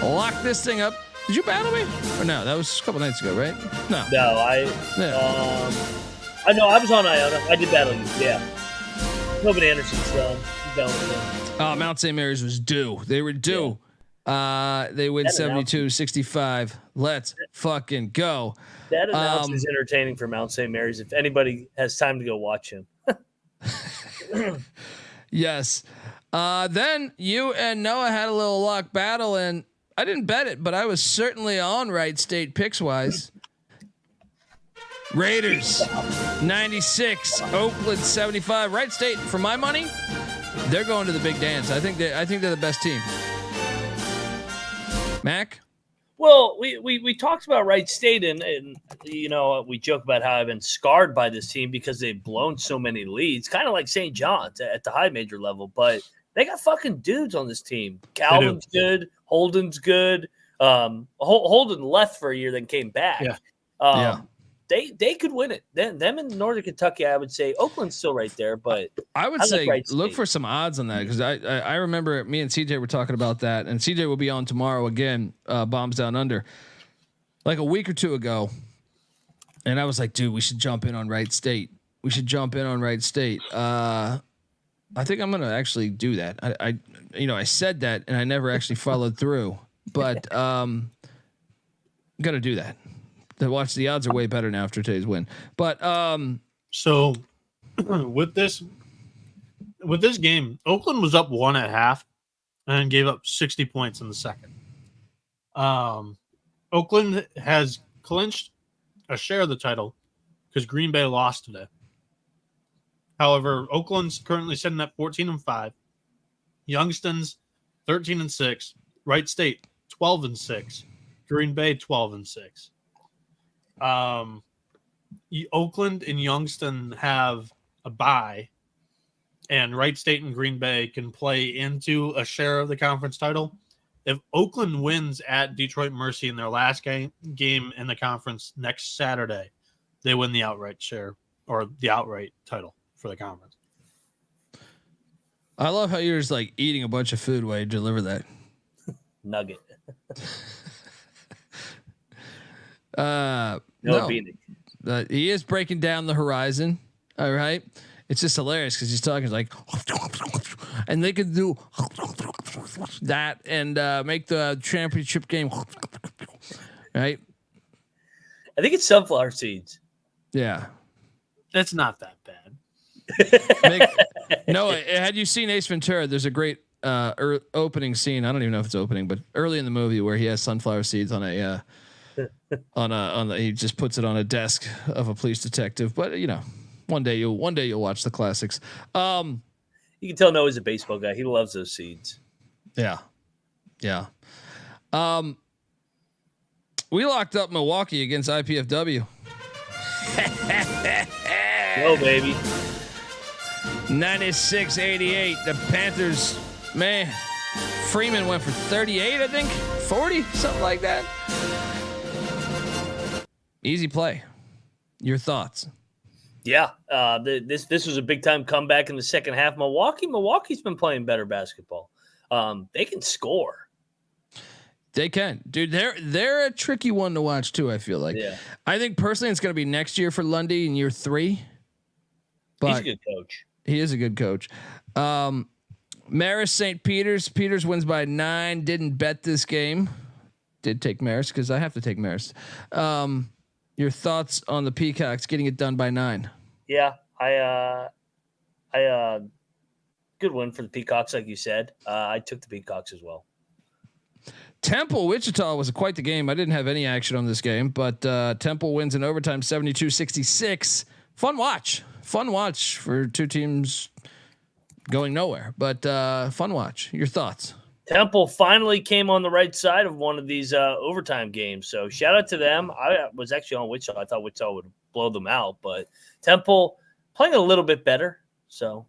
A: Lock this thing up. Did you battle me? Or no? That was a couple nights ago, right? No.
F: No, I know I was on Iona. I did battle you. Yeah. Tobin Anderson's done.
A: Mount St. Mary's was due. They were due. Yeah. They win 72-65. Let's fucking go.
F: That announcer is entertaining for Mount St. Mary's. If anybody has time to go watch him.
A: Yes. Then you and Noah had a little lock battle, and I didn't bet it, but I was certainly on Wright State picks wise. Raiders 96, Oakland 75. Wright State, for my money, they're going to the big dance. I think they're the best team. Mac?
F: Well, we talked about Wright State, and we joke about how I've been scarred by this team because they've blown so many leads, kind of like St. John's at the high major level. But they got fucking dudes on this team. Calvin's good, Holden's good. Holden left for a year, then came back.
A: Yeah.
F: They could win it. Them in Northern Kentucky, I would say Oakland's still right there, but
A: I would say look for some odds on that because I remember me and CJ were talking about that, and CJ will be on tomorrow again. Bombs Down Under, like a week or two ago, and I was like, dude, we should jump in on Wright State. I think I'm gonna actually do that. I said that and I never actually followed through, but I'm gonna do that. The odds are way better now after today's win. But
H: so with this game, Oakland was up 1 at half and gave up 60 points in the second. Oakland has clinched a share of the title because Green Bay lost today. However, Oakland's currently sitting at 14-5. Youngstown's 13-6. Wright State 12-6. Green Bay 12-6. Oakland and Youngstown have a bye, and Wright State and Green Bay can play into a share of the conference title. If Oakland wins at Detroit Mercy in their last game in the conference next Saturday, they win the outright share or the outright title for the conference.
A: I love how you're just like eating a bunch of food while you deliver that
F: nugget.
A: No, he is breaking down the horizon. All right, it's just hilarious because he's talking like, and they could do that and make the championship game. Right.
F: I think it's sunflower seeds.
A: Yeah,
H: that's not that bad.
A: No, had you seen Ace Ventura? There's a great opening scene. I don't even know if it's opening, but early in the movie where he has sunflower seeds on a. He just puts it on a desk of a police detective. But one day you'll watch the classics.
F: You can tell Noah's a baseball guy. He loves those seeds.
A: Yeah. We locked up Milwaukee against IPFW.
F: Go, baby.
A: 96-88. The Panthers, man. Freeman went for 38, I think. 40, something like that. Easy play. Your thoughts?
F: Yeah, this was a big time comeback in the second half. Milwaukee's been playing better basketball. They can score.
A: They can, dude. They're a tricky one to watch too. I feel like.
F: Yeah.
A: I think personally, it's going to be next year for Lundy in year 3. But
F: he's a good coach.
A: He is a good coach. Marist St. Peter's. Peters wins by 9. Didn't bet this game. Did take Marist because I have to take Marist. Your thoughts on the Peacocks getting it done by 9?
F: Yeah, I good win for the Peacocks, like you said. I took the Peacocks as well.
A: Temple Wichita was quite the game. I didn't have any action on this game, but Temple wins in overtime 72-66. Fun watch for two teams going nowhere, but fun watch. Your thoughts?
F: Temple finally came on the right side of one of these overtime games. So shout out to them. I was actually on Wichita. I thought Wichita would blow them out, but Temple playing a little bit better. So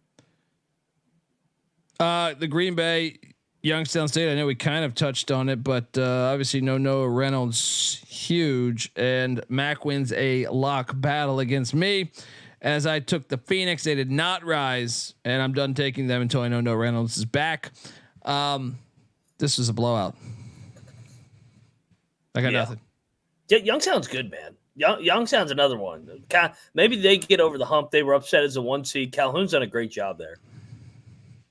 A: the Green Bay Youngstown State, I know we kind of touched on it, but obviously no Noah Reynolds, huge, and Mac wins a lock battle against me as I took the Phoenix. They did not rise, and I'm done taking them until I know Noah Reynolds is back. This was a blowout. I got nothing.
F: Youngstown's good, man. Youngstown's another one. Maybe they get over the hump. They were upset as a 1 seed. Calhoun's done a great job there.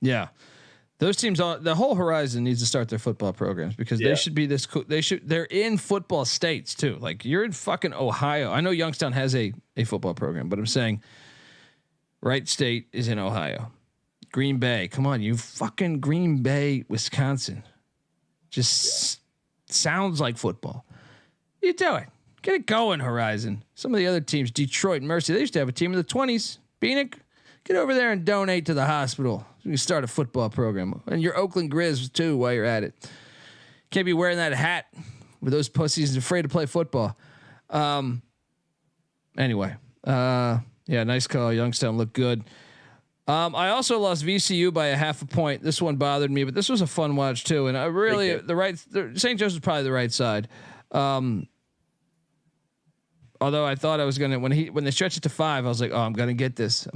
A: Yeah. Those teams on the whole horizon needs to start their football programs because they should be this. They're in football states too. Like you're in fucking Ohio. I know Youngstown has a football program, but I'm saying Wright State is in Ohio. Green Bay, come on, you fucking Green Bay, Wisconsin. Just sounds like football. You do it. Get it going, Horizon. Some of the other teams, Detroit, Mercy, they used to have a team in the 20s. Bieniek, get over there and donate to the hospital. You can start a football program. And your Oakland Grizz, too, while you're at it. Can't be wearing that hat with those pussies afraid to play football. Anyway, nice call. Youngstown looked good. I also lost VCU by 0.5 point. This one bothered me, but this was a fun watch too. And I really, St. Joseph's probably the right side. Although I thought I was gonna when they stretched it to 5, I was like, oh, I'm gonna get this.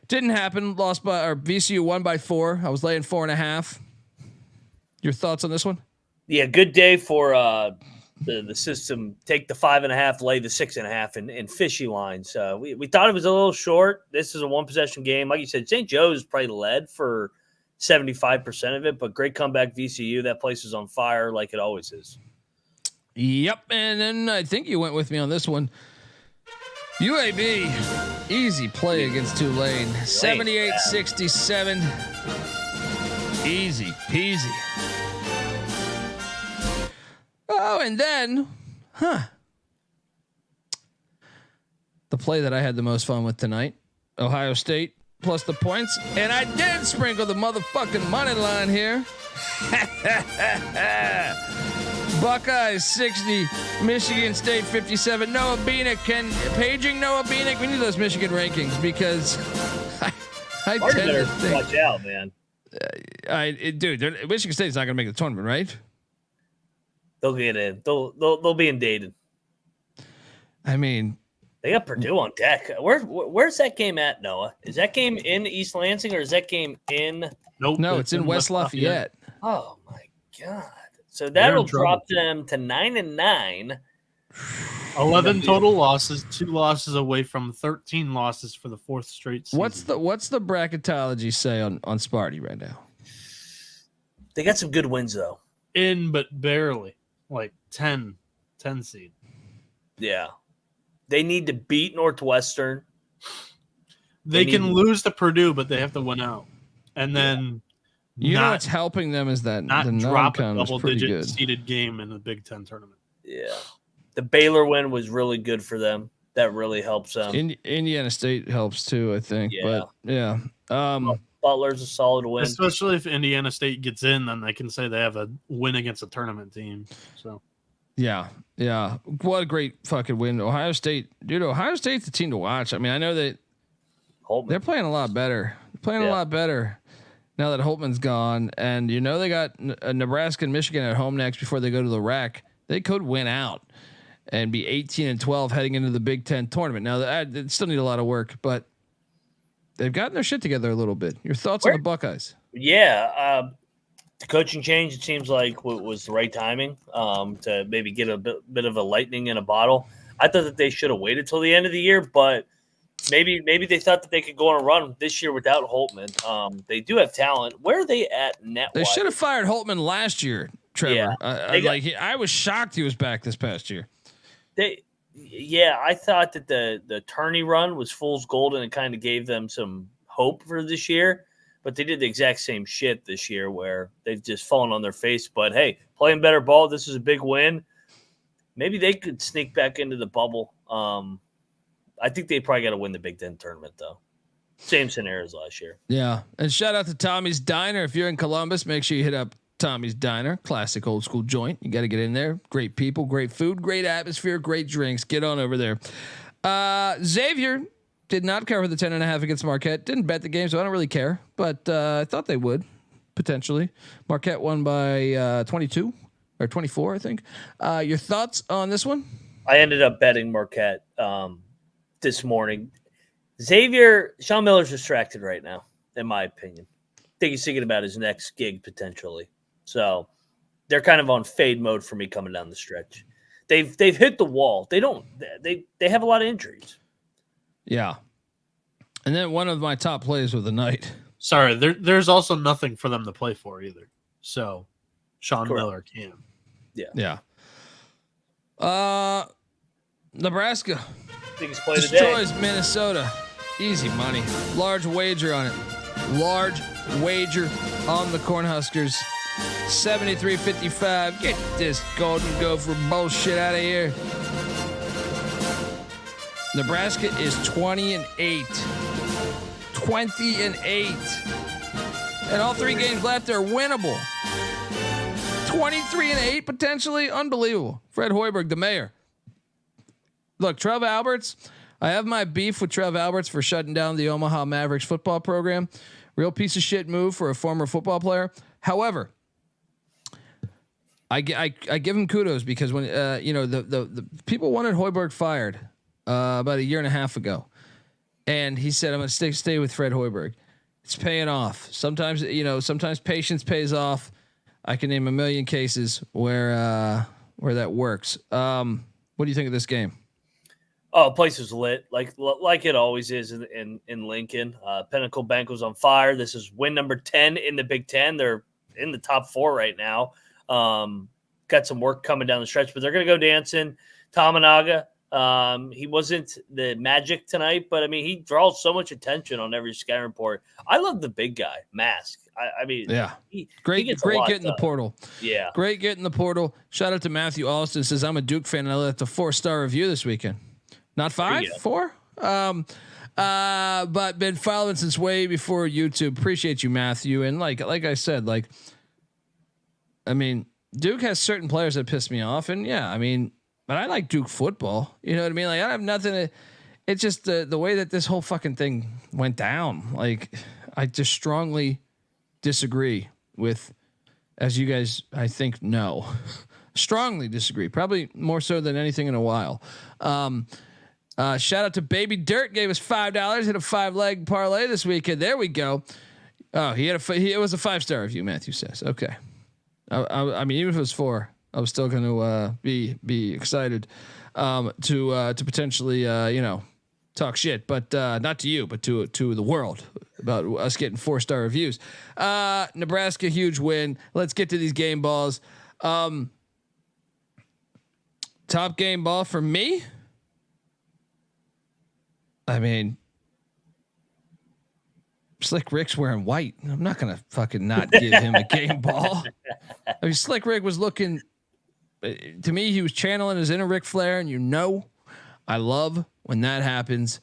A: Didn't happen. VCU won by 4. I was laying 4.5. Your thoughts on this one?
F: Yeah, good day for the system. Take the 5.5, lay the 6.5 in fishy lines. We thought it was a little short. This is a 1 possession game. Like you said, St. Joe's probably led for 75% of it, but great comeback VCU. That place is on fire like it always is.
A: Yep. And then I think you went with me on this one. UAB, easy play against Tulane. 78-67. Easy peasy. Oh, and then, the play that I had the most fun with tonight, Ohio State plus the points, and I did sprinkle the motherfucking money line here. Buckeyes 60, Michigan State 57. Noah Bieniek, paging Noah Bieniek. We need those Michigan rankings because I tend to think,
F: watch out, man.
A: Michigan State's not going to make the tournament, right?
F: They'll get in. They'll be indicted.
A: I mean,
F: they got Purdue on deck. Where's that game at, Noah? Is that game in East Lansing or is that game in?
H: Nope.
A: No, it's in West Lafayette.
F: Oh my God! So that'll drop them to 9-9.
H: 11 total losses, 2 losses away from 13 losses for the 4th straight season.
A: What's the bracketology say on Sparty right now?
F: They got some good wins though.
H: But barely. Like 10 seed.
F: Yeah. They need to beat Northwestern.
H: They can lose to Purdue, but they have to win out. And then
A: what's helping them is that
H: not
A: the
H: drop a
A: non-con was pretty
H: double-digit
A: good.
H: seeded game in the Big Ten tournament.
F: Yeah. The Baylor win was really good for them. That really helps them.
A: Indiana State helps too, I think.
F: Yeah.
A: But yeah.
F: Butler's a solid win.
H: Especially if Indiana State gets in, then they can say they have a win against a tournament team. So
A: yeah. What a great fucking win. Ohio State, dude, Ohio State's the team to watch. I mean, I know that they're playing a lot better. A lot better now that Holtman's gone. And they got Nebraska and Michigan at home next before they go to the RAC. They could win out and be 18-12 heading into the Big Ten tournament. Now they still need a lot of work, but they've gotten their shit together a little bit. Your thoughts on the Buckeyes?
F: Yeah. The coaching change, it seems like was the right timing to maybe get a bit of a lightning in a bottle. I thought that they should have waited till the end of the year, but maybe they thought that they could go on a run this year without Holtman. They do have talent. Where are they at net?
A: They should have fired Holtman last year, Trevor. Yeah. I was shocked he was back this past year.
F: I thought that the tourney run was fool's gold and it kind of gave them some hope for this year. but they did the exact same shit this year where they've just fallen on their face. But, hey, playing better ball, this is a big win. Maybe they could sneak back into the bubble. I think they probably got to win the Big Ten tournament, though. Same scenario as last year.
A: Yeah. And shout out to Tommy's Diner. If you're in Columbus, make sure you hit up Tommy's Diner. Classic old school joint. You got to get in there. Great people, great food, great atmosphere, great drinks. Get on over there. Xavier did not cover the 10.5 against Marquette. Didn't bet the game, so I don't really care. But I thought they would, potentially. Marquette won by 22 or 24, I think. Your thoughts on this one?
F: I ended up betting Marquette this morning. Xavier, Sean Miller's distracted right now, in my opinion. I think he's thinking about his next gig potentially. So they're kind of on fade mode for me coming down the stretch. They've hit the wall. They have a lot of injuries.
A: Yeah. And then one of my top plays of the night.
H: Sorry, there's also nothing for them to play for either. So Sean Miller can.
F: Yeah.
A: Nebraska
F: biggest play today.
A: destroys Minnesota. Easy money. Large wager on it. Large wager on the Cornhuskers. 73-55. Get this Golden Gopher bullshit out of here. Nebraska is 20-8. 20-8. And all 3 games left are winnable. 23-8 potentially. Unbelievable. Fred Hoiberg, the mayor. Look, Trev Alberts. I have my beef with Trev Alberts for shutting down the Omaha Mavericks football program. Real piece of shit move for a former football player. However, I give him kudos because when the people wanted Hoiberg fired about a year and a half ago, and he said, "I'm going to stay with Fred Hoiberg." It's paying off. Sometimes patience pays off. I can name a million cases where that works. What do you think of this game?
F: Oh, the place is lit, like it always is in Lincoln. Pinnacle Bank was on fire. This is win number 10 in the Big Ten. They're in the top 4 right now. Got some work coming down the stretch, but they're going to go dancing. Tamanaga, he wasn't the magic tonight, but I mean, he draws so much attention on every scouting report. I love the big guy, Mask. I mean,
A: yeah, great get in the portal.
F: Yeah,
A: great get in the portal. Shout out to Matthew Alston, says I'm a Duke fan and I left a 4-star review this weekend. Not 5, 4. But been following since way before YouTube. Appreciate you, Matthew. And like I said, I mean, Duke has certain players that piss me off, and yeah, I mean, but I like Duke football. You know what I mean? Like I have nothing to. It's just the way that this whole fucking thing went down. Like I just strongly disagree with, as you guys I think know, strongly disagree. Probably more so than anything in a while. Shout out to Baby Dirt, gave us $5, hit a 5-leg parlay this weekend. There we go. Oh, it was a 5-star review. Matthew says, okay. I mean, even if it was 4, I was still going to be excited to potentially talk shit, but not to you, but to the world about us getting 4-star reviews. Nebraska, huge win. Let's get to these game balls. Top game ball for me. I mean, Slick Rick's wearing white. I'm not gonna fucking not give him a game ball. I mean, Slick Rick was looking. To me, he was channeling his inner Ric Flair, and I love when that happens.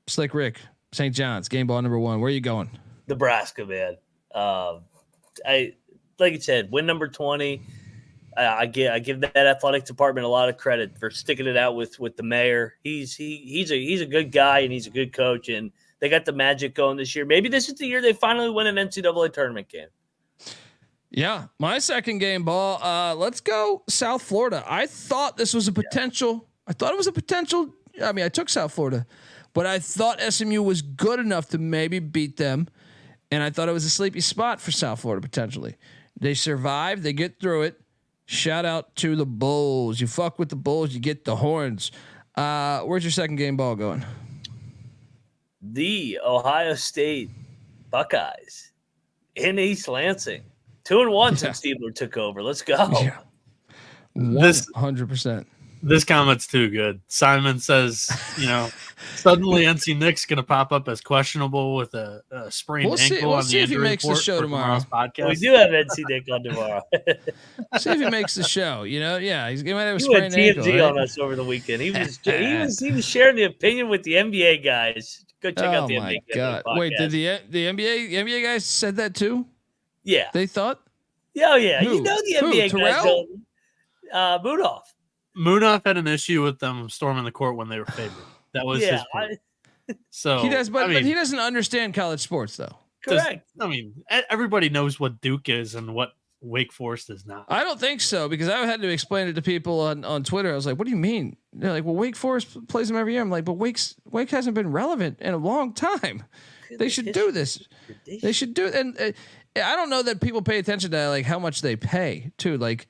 A: Slick Rick, St. John's, game ball number 1. Where are you going?
F: Nebraska, man. Like you said, win number 20. I give that athletic department a lot of credit for sticking it out with the mayor. He's a good guy and he's a good coach, and they got the magic going this year. Maybe this is the year they finally win an NCAA tournament game.
A: Yeah, my second game ball. Let's go South Florida. I thought this was a potential. I thought it was a potential. I mean, I took South Florida, but I thought SMU was good enough to maybe beat them, and I thought it was a sleepy spot for South Florida potentially. They survived. They get through it. Shout out to the Bulls. You fuck with the Bulls, you get the horns. Where's your second game ball going?
F: The Ohio State Buckeyes in East Lansing. 2-1 since Stiebler took over. Let's go.
A: Yeah. 100%.
H: This comment's too good. Simon says, suddenly NC Nick's going to pop up as questionable with a sprained ankle.
A: We'll see if he makes the show tomorrow.
H: Podcast.
F: We do have NC Nick on tomorrow.
A: See if he makes the show. He might have a
F: He
A: sprained
F: went TMZ
A: ankle. Right?
F: on us over the weekend. He was sharing the opinion with the NBA guys. Go check out the NBA.
A: Oh my god! Wait, did the NBA guys said that too?
F: Yeah,
A: they thought.
F: Yeah, yeah.
A: Who?
F: The NBA guys.
H: Munaf had an issue with them storming the court when they were favored. That was his point. So
A: he does, but he doesn't understand college sports, though.
F: Correct.
H: Everybody knows what Duke is and what Wake Forest is not.
A: I don't think so, because I had to explain it to people on Twitter. I was like, "What do you mean?" They're like, "Well, Wake Forest plays them every year." I'm like, "But Wake hasn't been relevant in a long time. They should do this. They should do it." And I don't know that people pay attention to like how much they pay too. Like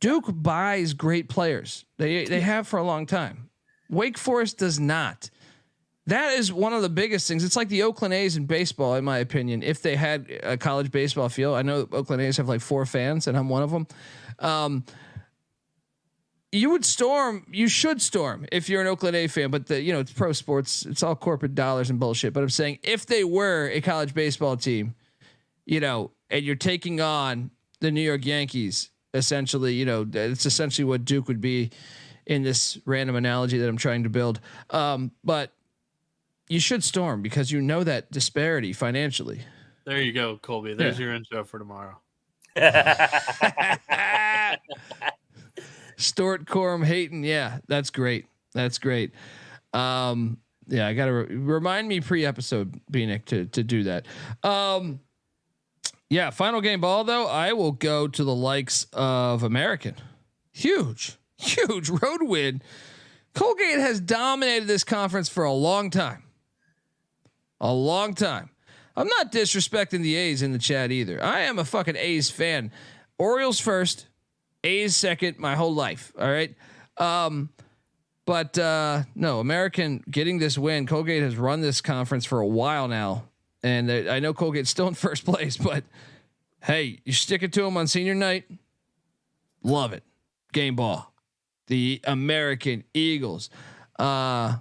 A: Duke buys great players. They have for a long time. Wake Forest does not. That is one of the biggest things. It's like the Oakland A's in baseball, in my opinion. If they had a college baseball field, I know Oakland A's have like 4 fans, and I'm one of them. You would storm. You should storm if you're an Oakland A fan. But it's pro sports. It's all corporate dollars and bullshit. But I'm saying if they were a college baseball team, and you're taking on the New York Yankees, essentially, it's essentially what Duke would be in this random analogy that I'm trying to build. But you should storm because that disparity financially.
H: There you go, Colby. There's your intro for tomorrow.
A: Stort Corum Hayton. Yeah, that's great. That's great. I got to remind me pre-episode, Bieniek, to do that. Final game ball though. I will go to the likes of American. Huge road win. Colgate has dominated this conference for a long time. I'm not disrespecting the A's in the chat either. I am a fucking A's fan. Orioles first, A's second, my whole life. All right. But no, American getting this win. Colgate has run this conference for a while now. And I know Colgate's still in first place, but hey, you stick it to them on senior night. Love it. Game ball. The American Eagles. Who's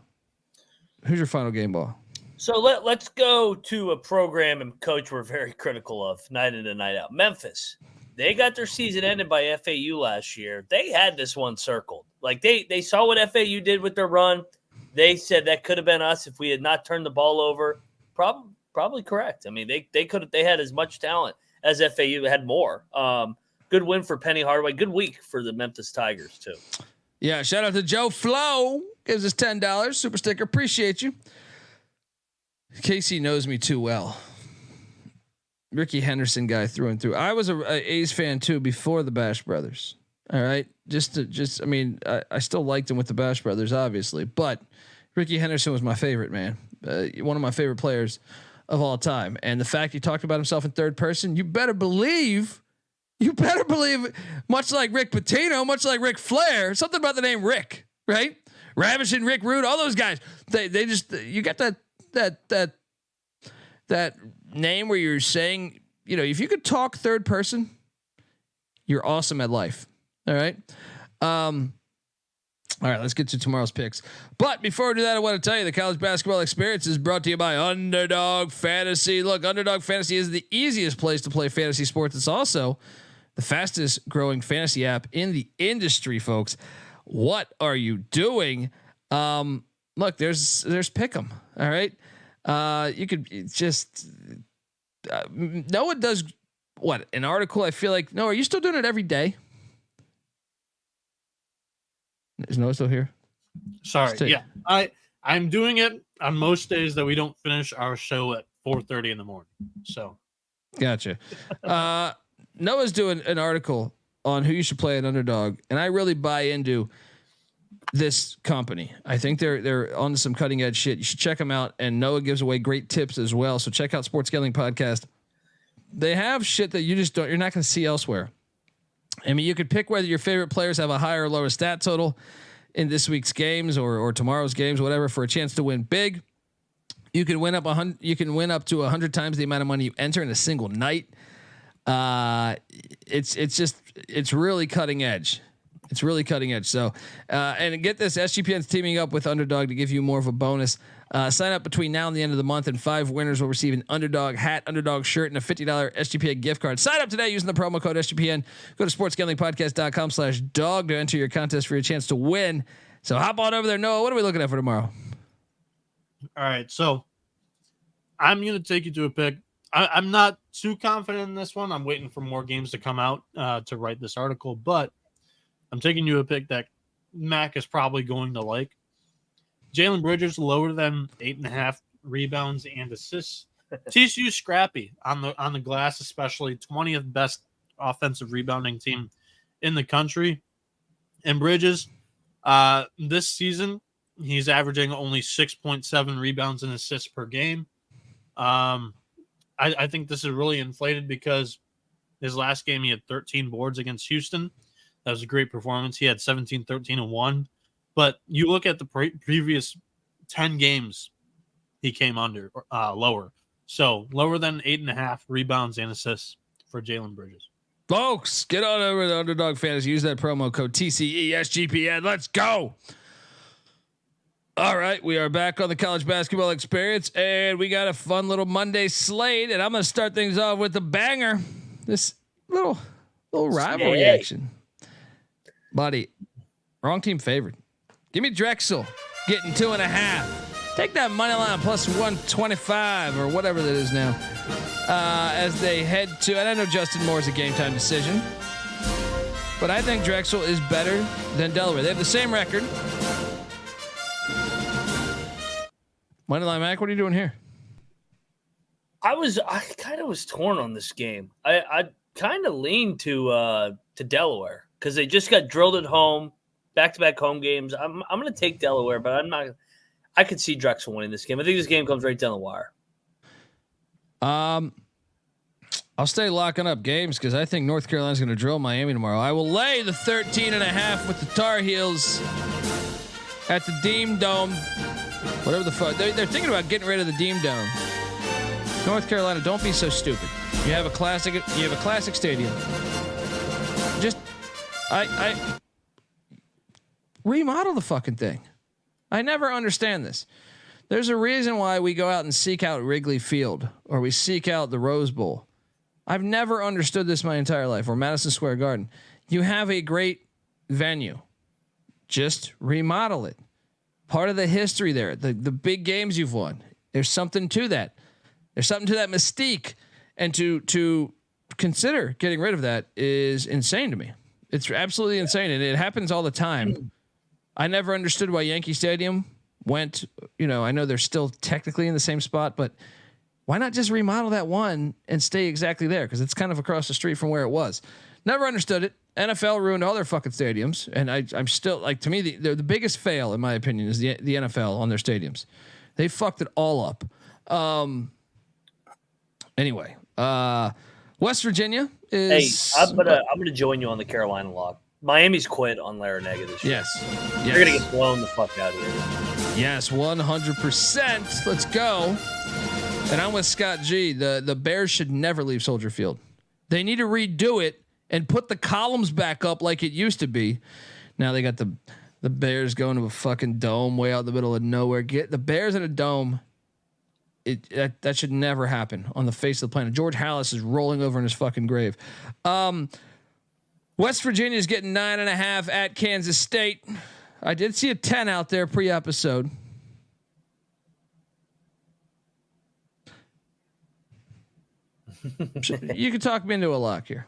A: your final game ball?
F: So let's go to a program and coach we're very critical of night in and night out. Memphis. They got their season ended by FAU last year. They had this one circled. Like they saw what FAU did with their run. They said that could have been us if we had not turned the ball over. Probably correct. I mean, they had as much talent as FAU, had more. Good win for Penny Hardaway. Good week for the Memphis Tigers too.
A: Yeah, shout out to Joe Flo. Gives us $10 super sticker. Appreciate you. Casey knows me too well. Ricky Henderson guy through and through. I was a A's fan too before the Bash Brothers. All right, I still liked him with the Bash Brothers, obviously, but Ricky Henderson was my favorite man. One of my favorite players of all time. And the fact he talked about himself in third person, you better believe, much like Rick Pitino, much like Ric Flair, something about the name Rick, right? Ravishing Rick Rude, all those guys. They just, you got that name where you're saying, if you could talk third person, you're awesome at life. All right. All right, let's get to tomorrow's picks. But before we do that, I want to tell you the college basketball experience is brought to you by Underdog Fantasy. Look, Underdog Fantasy is the easiest place to play fantasy sports. It's also the fastest growing fantasy app in the industry, folks. What are you doing? Look, there's Pick'em. All right. You could just Noah does what? An article. I feel like Noah, are you still doing it every day? Is Noah still here?
H: Sorry. Yeah. I'm doing it on most days that we don't finish our show at 4:30 in the morning. So
A: gotcha. Noah's doing an article on who you should play at Underdog, and I really buy into this company. I think they're on some cutting edge shit. You should check them out. And Noah gives away great tips as well. So check out Sports Gambling Podcast. They have shit that you're not going to see elsewhere. I mean, you could pick whether your favorite players have a higher or lower stat total in this week's games or tomorrow's games, whatever, for a chance to win big. You can win up 100. You can win up to 100 times the amount of money you enter in a single night. It's really cutting edge. It's really cutting edge. So, and get this, SGPN's teaming up with Underdog to give you more of a bonus. Sign up between now and the end of the month, and 5 winners will receive an Underdog hat, Underdog shirt, and a $50 SGPN gift card. Sign up today using the promo code SGPN. Go to sportsgamblingpodcast.com/dog to enter your contest for your chance to win. So hop on over there. Noah, what are we looking at for tomorrow?
H: All right, so I'm going to take you to a pick. I'm not too confident in this one. I'm waiting for more games to come out to write this article, but I'm taking you a pick that Mac is probably going to like. Jalen Bridges lower than 8.5 rebounds and assists. TCU scrappy on the glass, especially 20th best offensive rebounding team in the country. And Bridges, this season, he's averaging only 6.7 rebounds and assists per game. I think this is really inflated because his last game he had 13 boards against Houston. That was a great performance. He had 17, 13, and 1. But you look at the previous 10 games, he came lower. So lower than 8.5 rebounds and assists for Jalen Bridges.
A: Folks, get on over to Underdog Fantasy. Use that promo code TCESGPN. Let's go. All right, we are back on the college basketball experience, and we got a fun little Monday slate, and I'm going to start things off with the banger. This little rivalry action. Buddy, wrong team favored. Give me Drexel getting 2.5. Take that money line plus 125 or whatever that is now. As they head to, and I know Justin Moore's a game time decision, but I think Drexel is better than Delaware. They have the same record. Moneyline Mac, what are you doing here?
F: I kind of was torn on this game. I kind of leaned to Delaware because they just got drilled at home, back-to-back home games. I'm going to take Delaware, but I'm not. I could see Drexel winning this game. I think this game comes right down the wire.
A: I'll stay locking up games because I think North Carolina's going to drill Miami tomorrow. I will lay the 13.5 with the Tar Heels at the Dean Dome. Whatever the fuck. They're thinking about getting rid of the Dean Dome. North Carolina, don't be so stupid. You have a classic stadium. Just I remodel the fucking thing. I never understand this. There's a reason why we go out and seek out Wrigley Field or we seek out the Rose Bowl. I've never understood this my entire life, or Madison Square Garden. You have a great venue. Just remodel it. Part of the history there, the big games you've won. There's something to that. There's something to that mystique. And to consider getting rid of that is insane to me. It's absolutely insane. And it happens all the time. I never understood why Yankee Stadium went, I know they're still technically in the same spot, but why not just remodel that one and stay exactly there? Because it's kind of across the street from where it was. Never understood it. NFL ruined all their fucking stadiums, and I'm still like, to me, the biggest fail in my opinion is the NFL on their stadiums. They fucked it all up. Anyway, West Virginia is.
F: Hey, I'm gonna join you on the Carolina lock. Miami's quit on Larranaga this year.
A: Yes.
F: They're gonna get blown the fuck out of here.
A: Yes, 100%. Let's go. And I'm with Scott G. The Bears should never leave Soldier Field. They need to redo it and put the columns back up like it used to be. Now they got the Bears going to a fucking dome way out in the middle of nowhere. Get the Bears in a dome. That should never happen on the face of the planet. George Halas is rolling over in his fucking grave. West Virginia is getting 9.5 at Kansas State. I did see a 10 out there pre-episode. You can talk me into a lock here.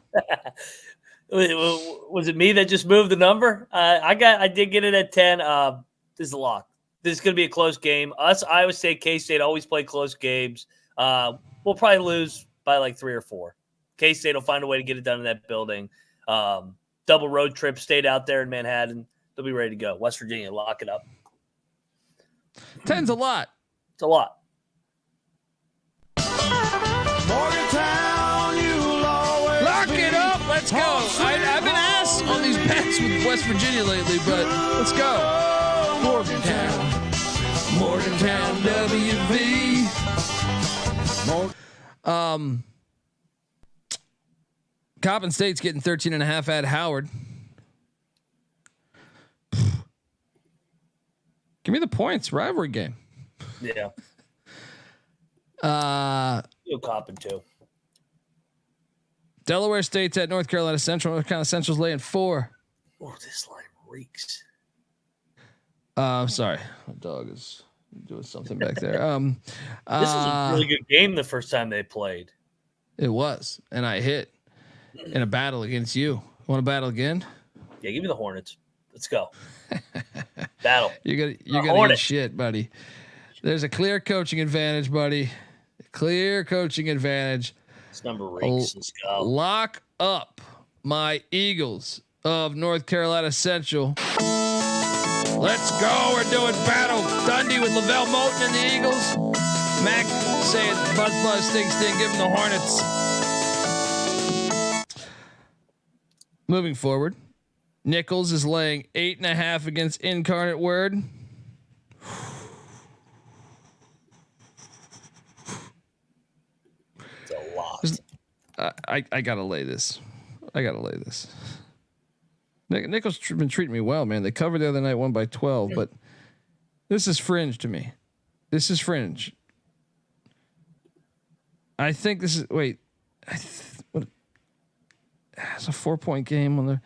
F: Was it me that just moved the number? I did get it at 10. This is a lock. This is going to be a close game. Iowa State, K-State always play close games. We'll probably lose by like 3 or 4. K-State will find a way to get it done in that building. Double road trip, stayed out there in Manhattan. They'll be ready to go. West Virginia, lock it up.
A: 10's a lot.
F: It's a lot.
A: Lock it up. Let's go. I've been asked on these bets with West Virginia lately, but let's go. Morgantown, WV. Coppin State's getting 13.5 at Howard. Give me the points. Rivalry game.
F: Yeah. You'll cop it too.
A: Delaware State's at North Carolina Central. North Carolina Central's laying 4.
F: Oh, this line reeks.
A: Sorry, my dog is doing something back there.
F: This is a really good game. The first time they played,
A: it was, and I hit in a battle against you. Want to battle again?
F: Yeah, give me the Hornets. Let's go. Battle.
A: You're gonna get shit, buddy. There's a clear coaching advantage, buddy. Clear coaching advantage.
F: This number reeks. Let's go.
A: Lock up my Eagles of North Carolina Central. Let's go. We're doing battle Dundee with Lavelle Moulton and the Eagles. Mac saying buzz sting, give him the Hornets. Moving forward, Nichols is laying 8.5 against Incarnate Word.
F: It's a lot.
A: I gotta lay this. Nichols been treating me well, man. They covered the other night, won by 12, but this is fringe to me. This is fringe. I think this is what? It's a 4-point game on the.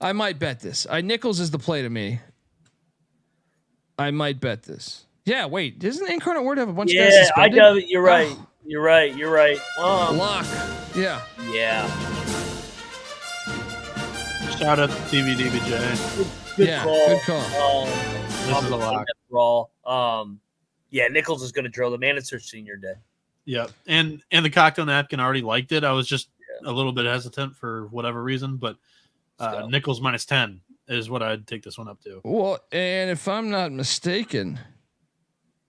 A: I might bet this. Nichols is the play to me. I might bet this. Yeah, wait. Doesn't Incarnate Word have a bunch of guys suspended?
F: Yeah, I know. You're right. You're right.
A: Lock. Yeah.
F: Yeah.
H: Shout out to TVDBJ.
F: Good
A: Good call.
H: This is a lock.
F: Yeah, Nichols is going to drill them, and it's their senior day.
H: Yeah, and the cocktail napkin already liked it. I was just a little bit hesitant for whatever reason, but Nichols -10 is what I'd take this one up to.
A: Well, and if I'm not mistaken,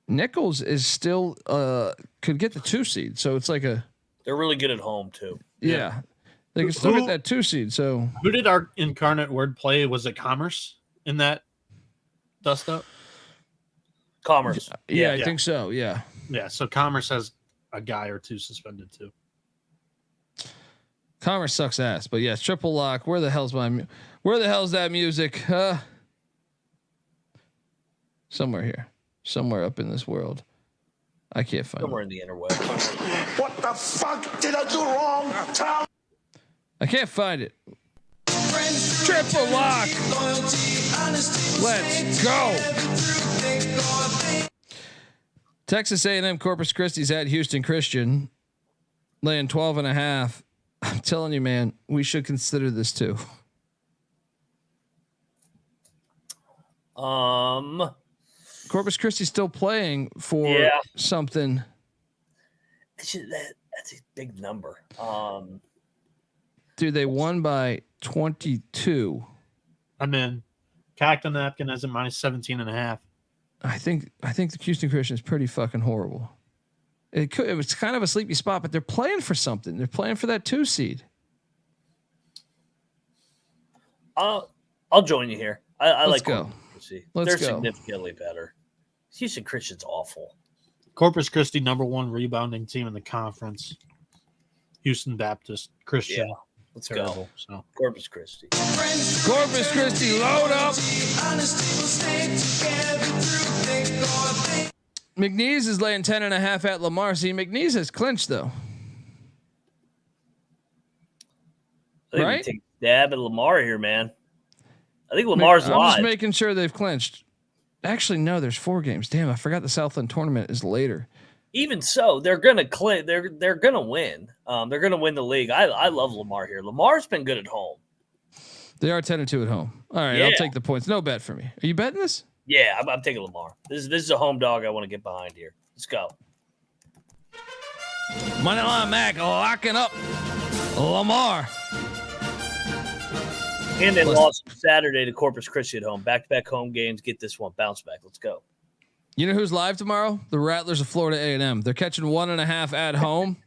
A: Nichols is still could get the 2 seed, so it's like a.
F: They're really good at home too.
A: Yeah. They can still get that 2 seed. So
H: who did our Incarnate Word play? Was it Commerce in that dust up?
F: Commerce.
A: Yeah, I think so. Yeah.
H: Yeah. So Commerce has a guy or 2 suspended too.
A: Commerce sucks ass, but yes, triple lock. Where the hell's that music? Somewhere here, somewhere up in this world. I can't find
F: somewhere
A: it.
F: in the interweb.
J: What the fuck did I do wrong?
A: I can't find it. Triple lock. Let's go. Texas A&M Corpus Christi's at Houston Christian, laying 12.5. I'm telling you, man, we should consider this too. Corpus Christi still playing for something.
F: That's a big number.
A: Dude, they won by 22.
H: I'm in. Cocktail napkin has a -17.5.
A: I think the Houston Christian is pretty fucking horrible. It was kind of a sleepy spot, but they're playing for something. They're playing for that 2 seed.
F: I'll join you here. I
A: Let's
F: like
A: go.
F: They're significantly better. Houston Christian's awful.
H: Corpus Christi #1 rebounding team in the conference. Houston Baptist Christian.
F: Yeah, let's
H: terrible,
F: go.
H: So
F: Corpus Christi.
A: Corpus Christi, load up. McNeese is laying 10.5 at Lamar. See, McNeese has clinched though. Right?
F: Take a stab at Lamar here, man. I think Lamar's live.
A: I'm just making sure they've clinched. Actually, no, there's 4 games. Damn, I forgot the Southland tournament is later.
F: Even so, they're gonna They're gonna win. They're gonna win the league. I love Lamar here. Lamar's been good at home.
A: They are 10-2 at home. All right, I'll take the points. No bet for me. Are you betting this?
F: Yeah, I'm taking Lamar. This is a home dog I want to get behind here. Let's go.
A: Moneyline Mac locking up Lamar.
F: And they lost Saturday to Corpus Christi at home. Back-to-back home games. Get this one. Bounce back. Let's go.
A: You know who's live tomorrow? The Rattlers of Florida A&M. They're catching 1.5 at home.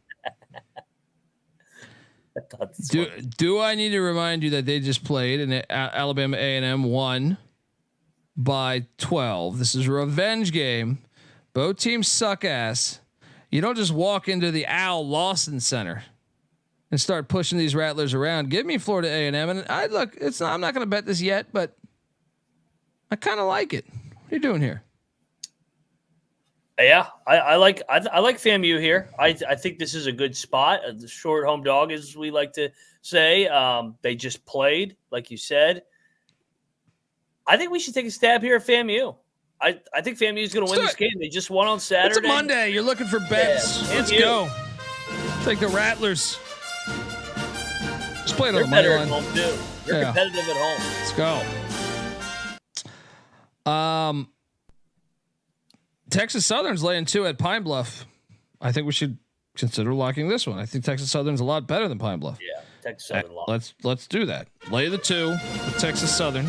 A: Do I need to remind you that they just played and Alabama A&M won by 12? This is a revenge game. Both teams suck ass. You don't just walk into the Al Lawson Center and start pushing these Rattlers around. Give me Florida A&M, and I'm not going to bet this yet, but I kind of like it. What you doing here?
F: Yeah, I like FAMU here. I think this is a good spot. The short home dog, as we like to say. They just played, like you said. I think we should take a stab here at FAMU. I think FAMU is going to win this game. They just won on Saturday.
A: It's a Monday. You're looking for bets.
F: Yeah,
A: Let's go. Take the Rattlers. Just play it on the money line.
F: Home too. They're competitive at home.
A: Let's go. Texas Southern's laying 2 at Pine Bluff. I think we should consider locking this one. I think Texas Southern's a lot better than Pine Bluff.
F: Yeah, Texas Southern lock.
A: Let's do that. Lay the 2 with Texas Southern.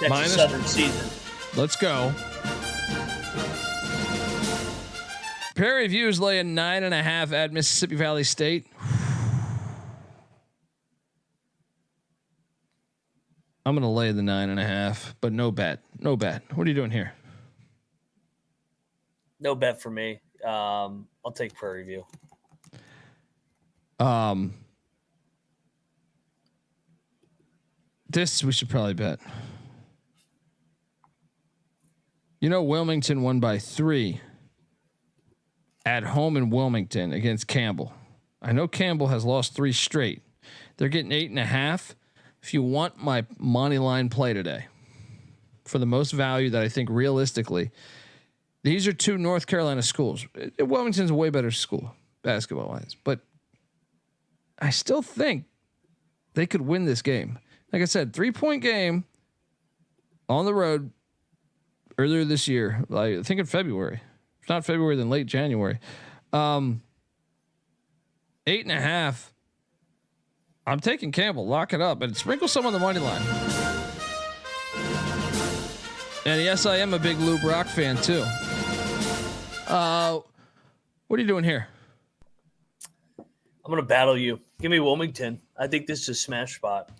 F: Texas Southern season.
A: Let's go. Prairie View's laying 9.5 at Mississippi Valley State. I'm gonna lay the 9.5, but no bet. No bet. What are you doing here?
F: No bet for me. I'll take Prairie View.
A: This we should probably bet. Wilmington won by 3 at home in Wilmington against Campbell. I know Campbell has lost 3 straight. They're getting 8.5. If you want my money line play today, for the most value that I think realistically, these are 2 North Carolina schools. Wilmington's a way better school basketball wise, but I still think they could win this game. Like I said, 3-point game on the road earlier this year. I think in February. If not February, then late January. 8.5. I'm taking Campbell. Lock it up and sprinkle some on the money line. And yes, I am a big Lou Brock fan too. What are you doing here?
F: I'm going to battle you. Give me Wilmington. I think this is a smash spot.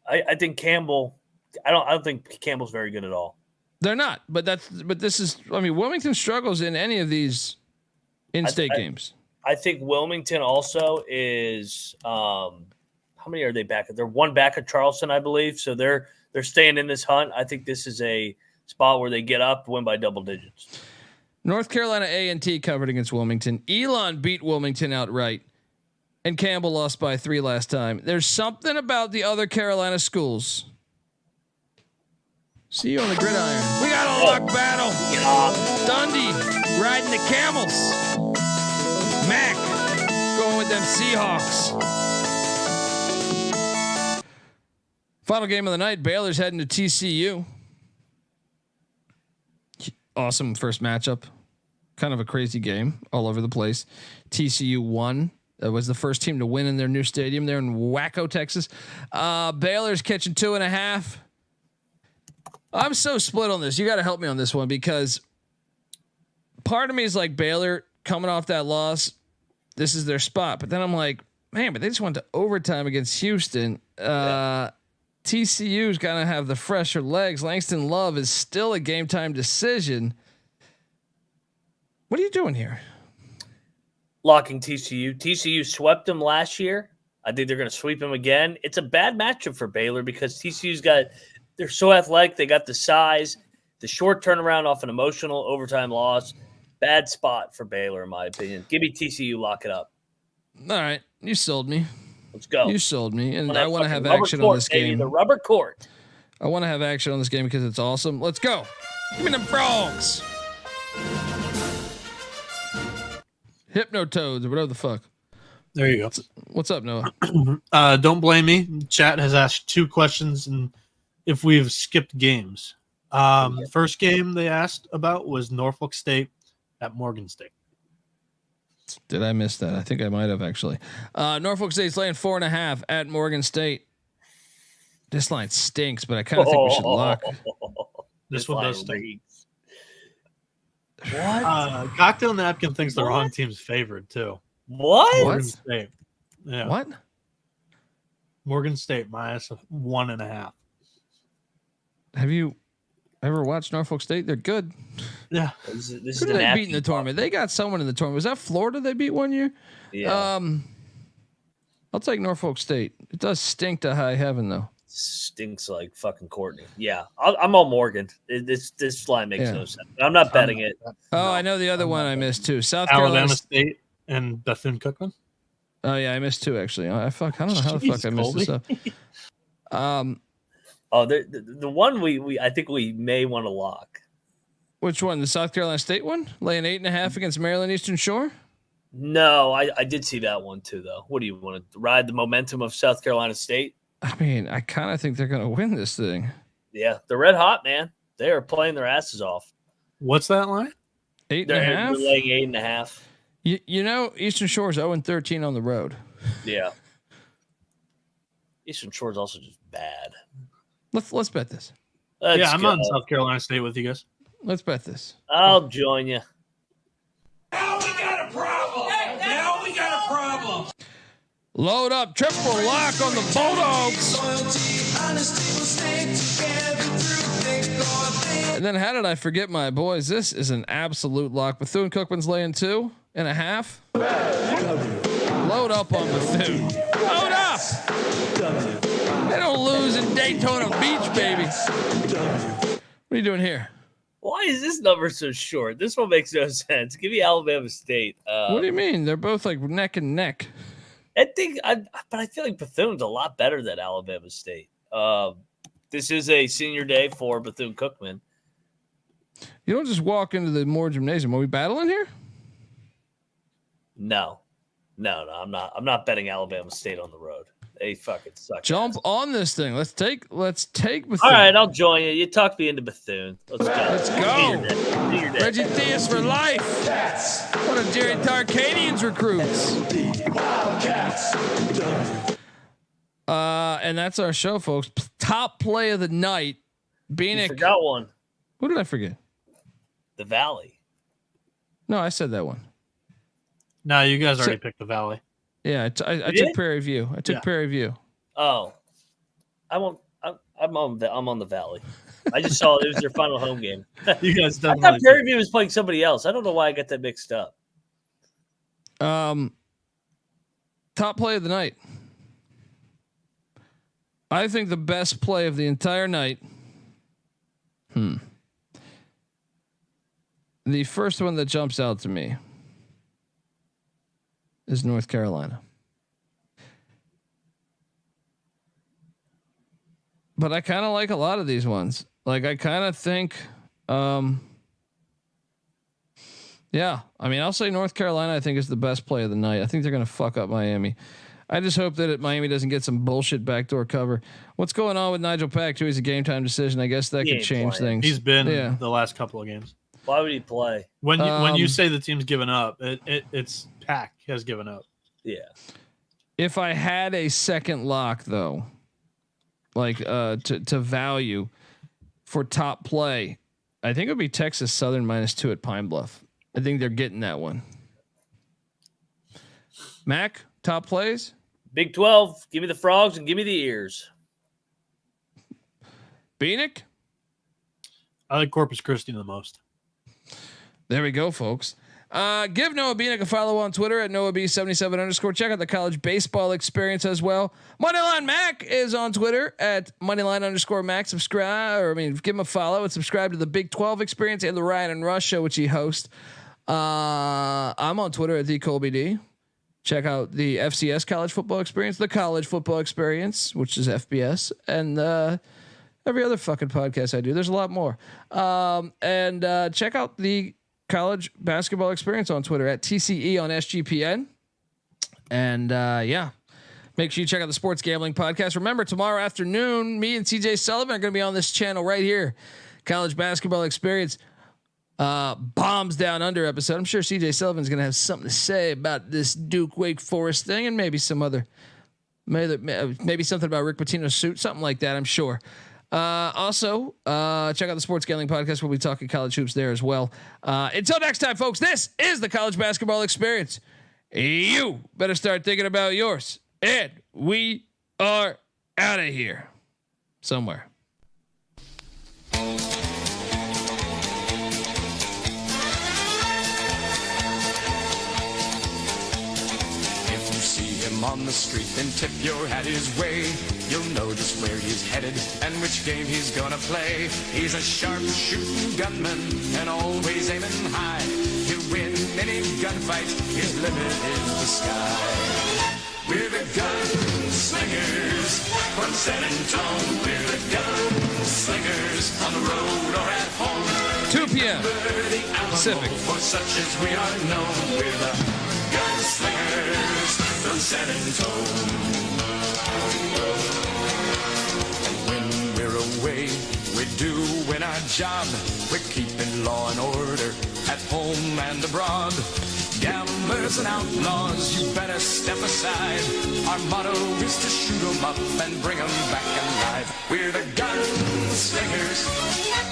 F: I think Campbell. I don't think Campbell's very good at all.
A: They're not, but this is. I mean, Wilmington struggles in any of these in-state games.
F: I think Wilmington also is. How many are they back? They're 1 back at Charleston, I believe. So they're staying in this hunt. I think this is a spot where they get up, win by double digits.
A: North Carolina A&T covered against Wilmington. Elon beat Wilmington outright, and Campbell lost by 3 last time. There's something about the other Carolina schools. See you on the gridiron. We got a lock battle. Dundee riding the Camels. Mac going with them Seahawks. Final game of the night. Baylor's heading to TCU. Awesome first matchup. Kind of a crazy game all over the place. TCU won. That was the first team to win in their new stadium there in Waco, Texas. Baylor's catching 2.5. I'm so split on this. You got to help me on this one because part of me is like Baylor coming off that loss. This is their spot. But then I'm like, man, but they just went to overtime against Houston. TCU's got to have the fresher legs. Langston Love is still a game time decision. What are you doing here?
F: Locking TCU. TCU swept them last year. I think they're going to sweep them again. It's a bad matchup for Baylor because TCU's they're so athletic. They got the size, the short turnaround off an emotional overtime loss. Bad spot for Baylor, in my opinion. Give me TCU. Lock it up.
A: All right. You sold me.
F: Let's go.
A: You sold me. And I want to have action on this game.
F: The rubber court.
A: I want to have action on this game because it's awesome. Let's go. Give me them frogs. Hypnotoads or whatever the fuck.
H: There you go.
A: What's up, Noah?
H: Don't blame me. Chat has asked 2 questions and if we've skipped games. First game they asked about was Norfolk State at Morgan State.
A: Did I miss that? I think I might have actually. Norfolk State's laying 4.5 at Morgan State. This line stinks, but I kind of think we should lock.
H: This one does stink.
F: What?
H: Cocktail Napkin thinks the wrong team's favored too.
F: What?
H: Morgan State. Yeah.
A: What?
H: Morgan State minus 1.5.
A: Have you ever watched Norfolk State? They're good.
H: Yeah.
F: This
A: Who
F: is
A: did they beat in the tournament? They got someone in the tournament. Was that Florida they beat one year?
F: Yeah.
A: I'll take Norfolk State. It does stink to high heaven though.
F: Stinks like fucking Courtney. Yeah, I'm on Morgan. This line makes no sense. I'm not betting it.
A: Oh, I know the other one I missed too. South
H: Alabama
A: Carolina
H: State and Bethune-Cookman.
A: Oh yeah, I missed 2 actually. I don't know how the fuck I missed this up.
F: The one I think we may want to lock.
A: Which one? The South Carolina State one? Laying 8.5 against Maryland Eastern Shore?
F: No, I did see that one too, though. What do you want to ride the momentum of South Carolina State?
A: I mean, I kind of think they're going to win this thing.
F: Yeah, they're red hot, man. They are playing their asses off.
H: What's that line?
A: 8.5?
F: They're laying 8.5.
A: You know, Eastern Shore is 0-13 on the road.
F: Yeah. Eastern Shore is also just bad.
A: Let's bet this.
H: I'm on South Carolina State with you guys.
A: Let's bet this.
F: I'll join you.
J: Now we got a problem. Now we got a problem.
A: Load up, triple lock on the Bulldogs. And then how did I forget my boys? This is an absolute lock. Bethune-Cookman's laying 2.5. Load up on Bethune. Load up. They don't lose in Daytona Beach, baby. What are you doing here?
F: Why is this number so short? This one makes no sense. Give me Alabama State.
A: What do you mean? They're both like neck and neck.
F: But I feel like Bethune's a lot better than Alabama State. This is a senior day for Bethune-Cookman.
A: You don't just walk into the Moore Gymnasium. Are we battling here?
F: No, I'm not. I'm not betting Alabama State on the road. They fucking suck.
A: Jump on this thing. Let's take Bethune.
F: All right, I'll join you. You talked me into Bethune. Let's go.
A: Let's go. Reggie Theus for life. One of Jerry Tarkanian's recruits. And that's our show, folks. Top play of the night. Bieniek.
F: You forgot one.
A: What did I forget?
F: The Valley.
A: No, I said that one.
H: No, you guys already picked the Valley.
A: Yeah, I took Prairie View. Prairie View.
F: Oh, I'm on the Valley. I just saw it was their final home game.
H: You guys
F: definitely. I thought Prairie View was playing somebody else. I don't know why I got that mixed up.
A: Top play of the night. I think the best play of the entire night. The first one that jumps out to me is North Carolina. But I kind of like a lot of these ones. Like I kind of think, yeah, I mean, I'll say North Carolina, I think is the best play of the night. I think they're going to fuck up Miami. I just hope that Miami doesn't get some bullshit backdoor cover. What's going on with Nigel Pack too? He's a game time decision. I guess that could change things.
H: He's been the last couple of games.
F: Why would he play?
H: When you say the team's given up, it's Pack has given up.
F: Yeah.
A: If I had a second lock though, like to value for top play, I think it would be Texas Southern -2 at Pine Bluff. I think they're getting that one. Mac, top plays?
F: Big 12. Give me the frogs and give me the ears.
A: Bieniek?
H: I like Corpus Christi the most.
A: There we go, folks. Give Noah Bieniek a follow on Twitter at NoahB77_. Check out the college baseball experience as well. Moneyline Mac is on Twitter at Moneyline_Mac. Subscribe, give him a follow and subscribe to the Big 12 experience and the Ryan and Rush show, which he hosts. I'm on Twitter at the Colby D. Check out the FCS college football experience, the college football experience, which is FBS, and every other fucking podcast I do. There's a lot more. And check out the college basketball experience on Twitter at TCE on SGPN. And make sure you check out the Sports Gambling Podcast. Remember, tomorrow afternoon, me and CJ Sullivan are going to be on this channel right here. College basketball experience bombs down under episode. I'm sure CJ Sullivan's going to have something to say about this Duke Wake Forest thing, and maybe some other, maybe something about Rick Pitino's suit, something like that. I'm sure. Also, check out the Sports Gambling Podcast. We'll be talking college hoops there as well. Until next time, folks, this is the college basketball experience. You better start thinking about yours. And we are out of here somewhere.
K: If you see him on the street, then tip your hat his way. You'll know just where he's headed and which game he's gonna play. He's a sharp-shooting gunman and always aiming high. He'll win any gunfight, his limit is the sky. We're the gunslingers from San Antonio. We're the gunslingers on the road or at home.
A: 2 p.m. Pacific.
K: For such as we are known, we're the gunslingers from San Antonio. And when we're away, we're doing our job. We're keeping law and order at home and abroad. Gamblers and outlaws, you better step aside. Our motto is to shoot 'em up and bring 'em back alive. We're the gunslingers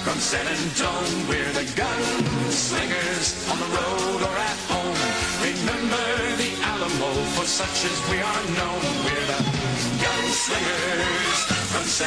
K: from San Antonio. We're the gunslingers on the road or at home. Remember the Alamo, for such as we are known. We're the gunslingers from San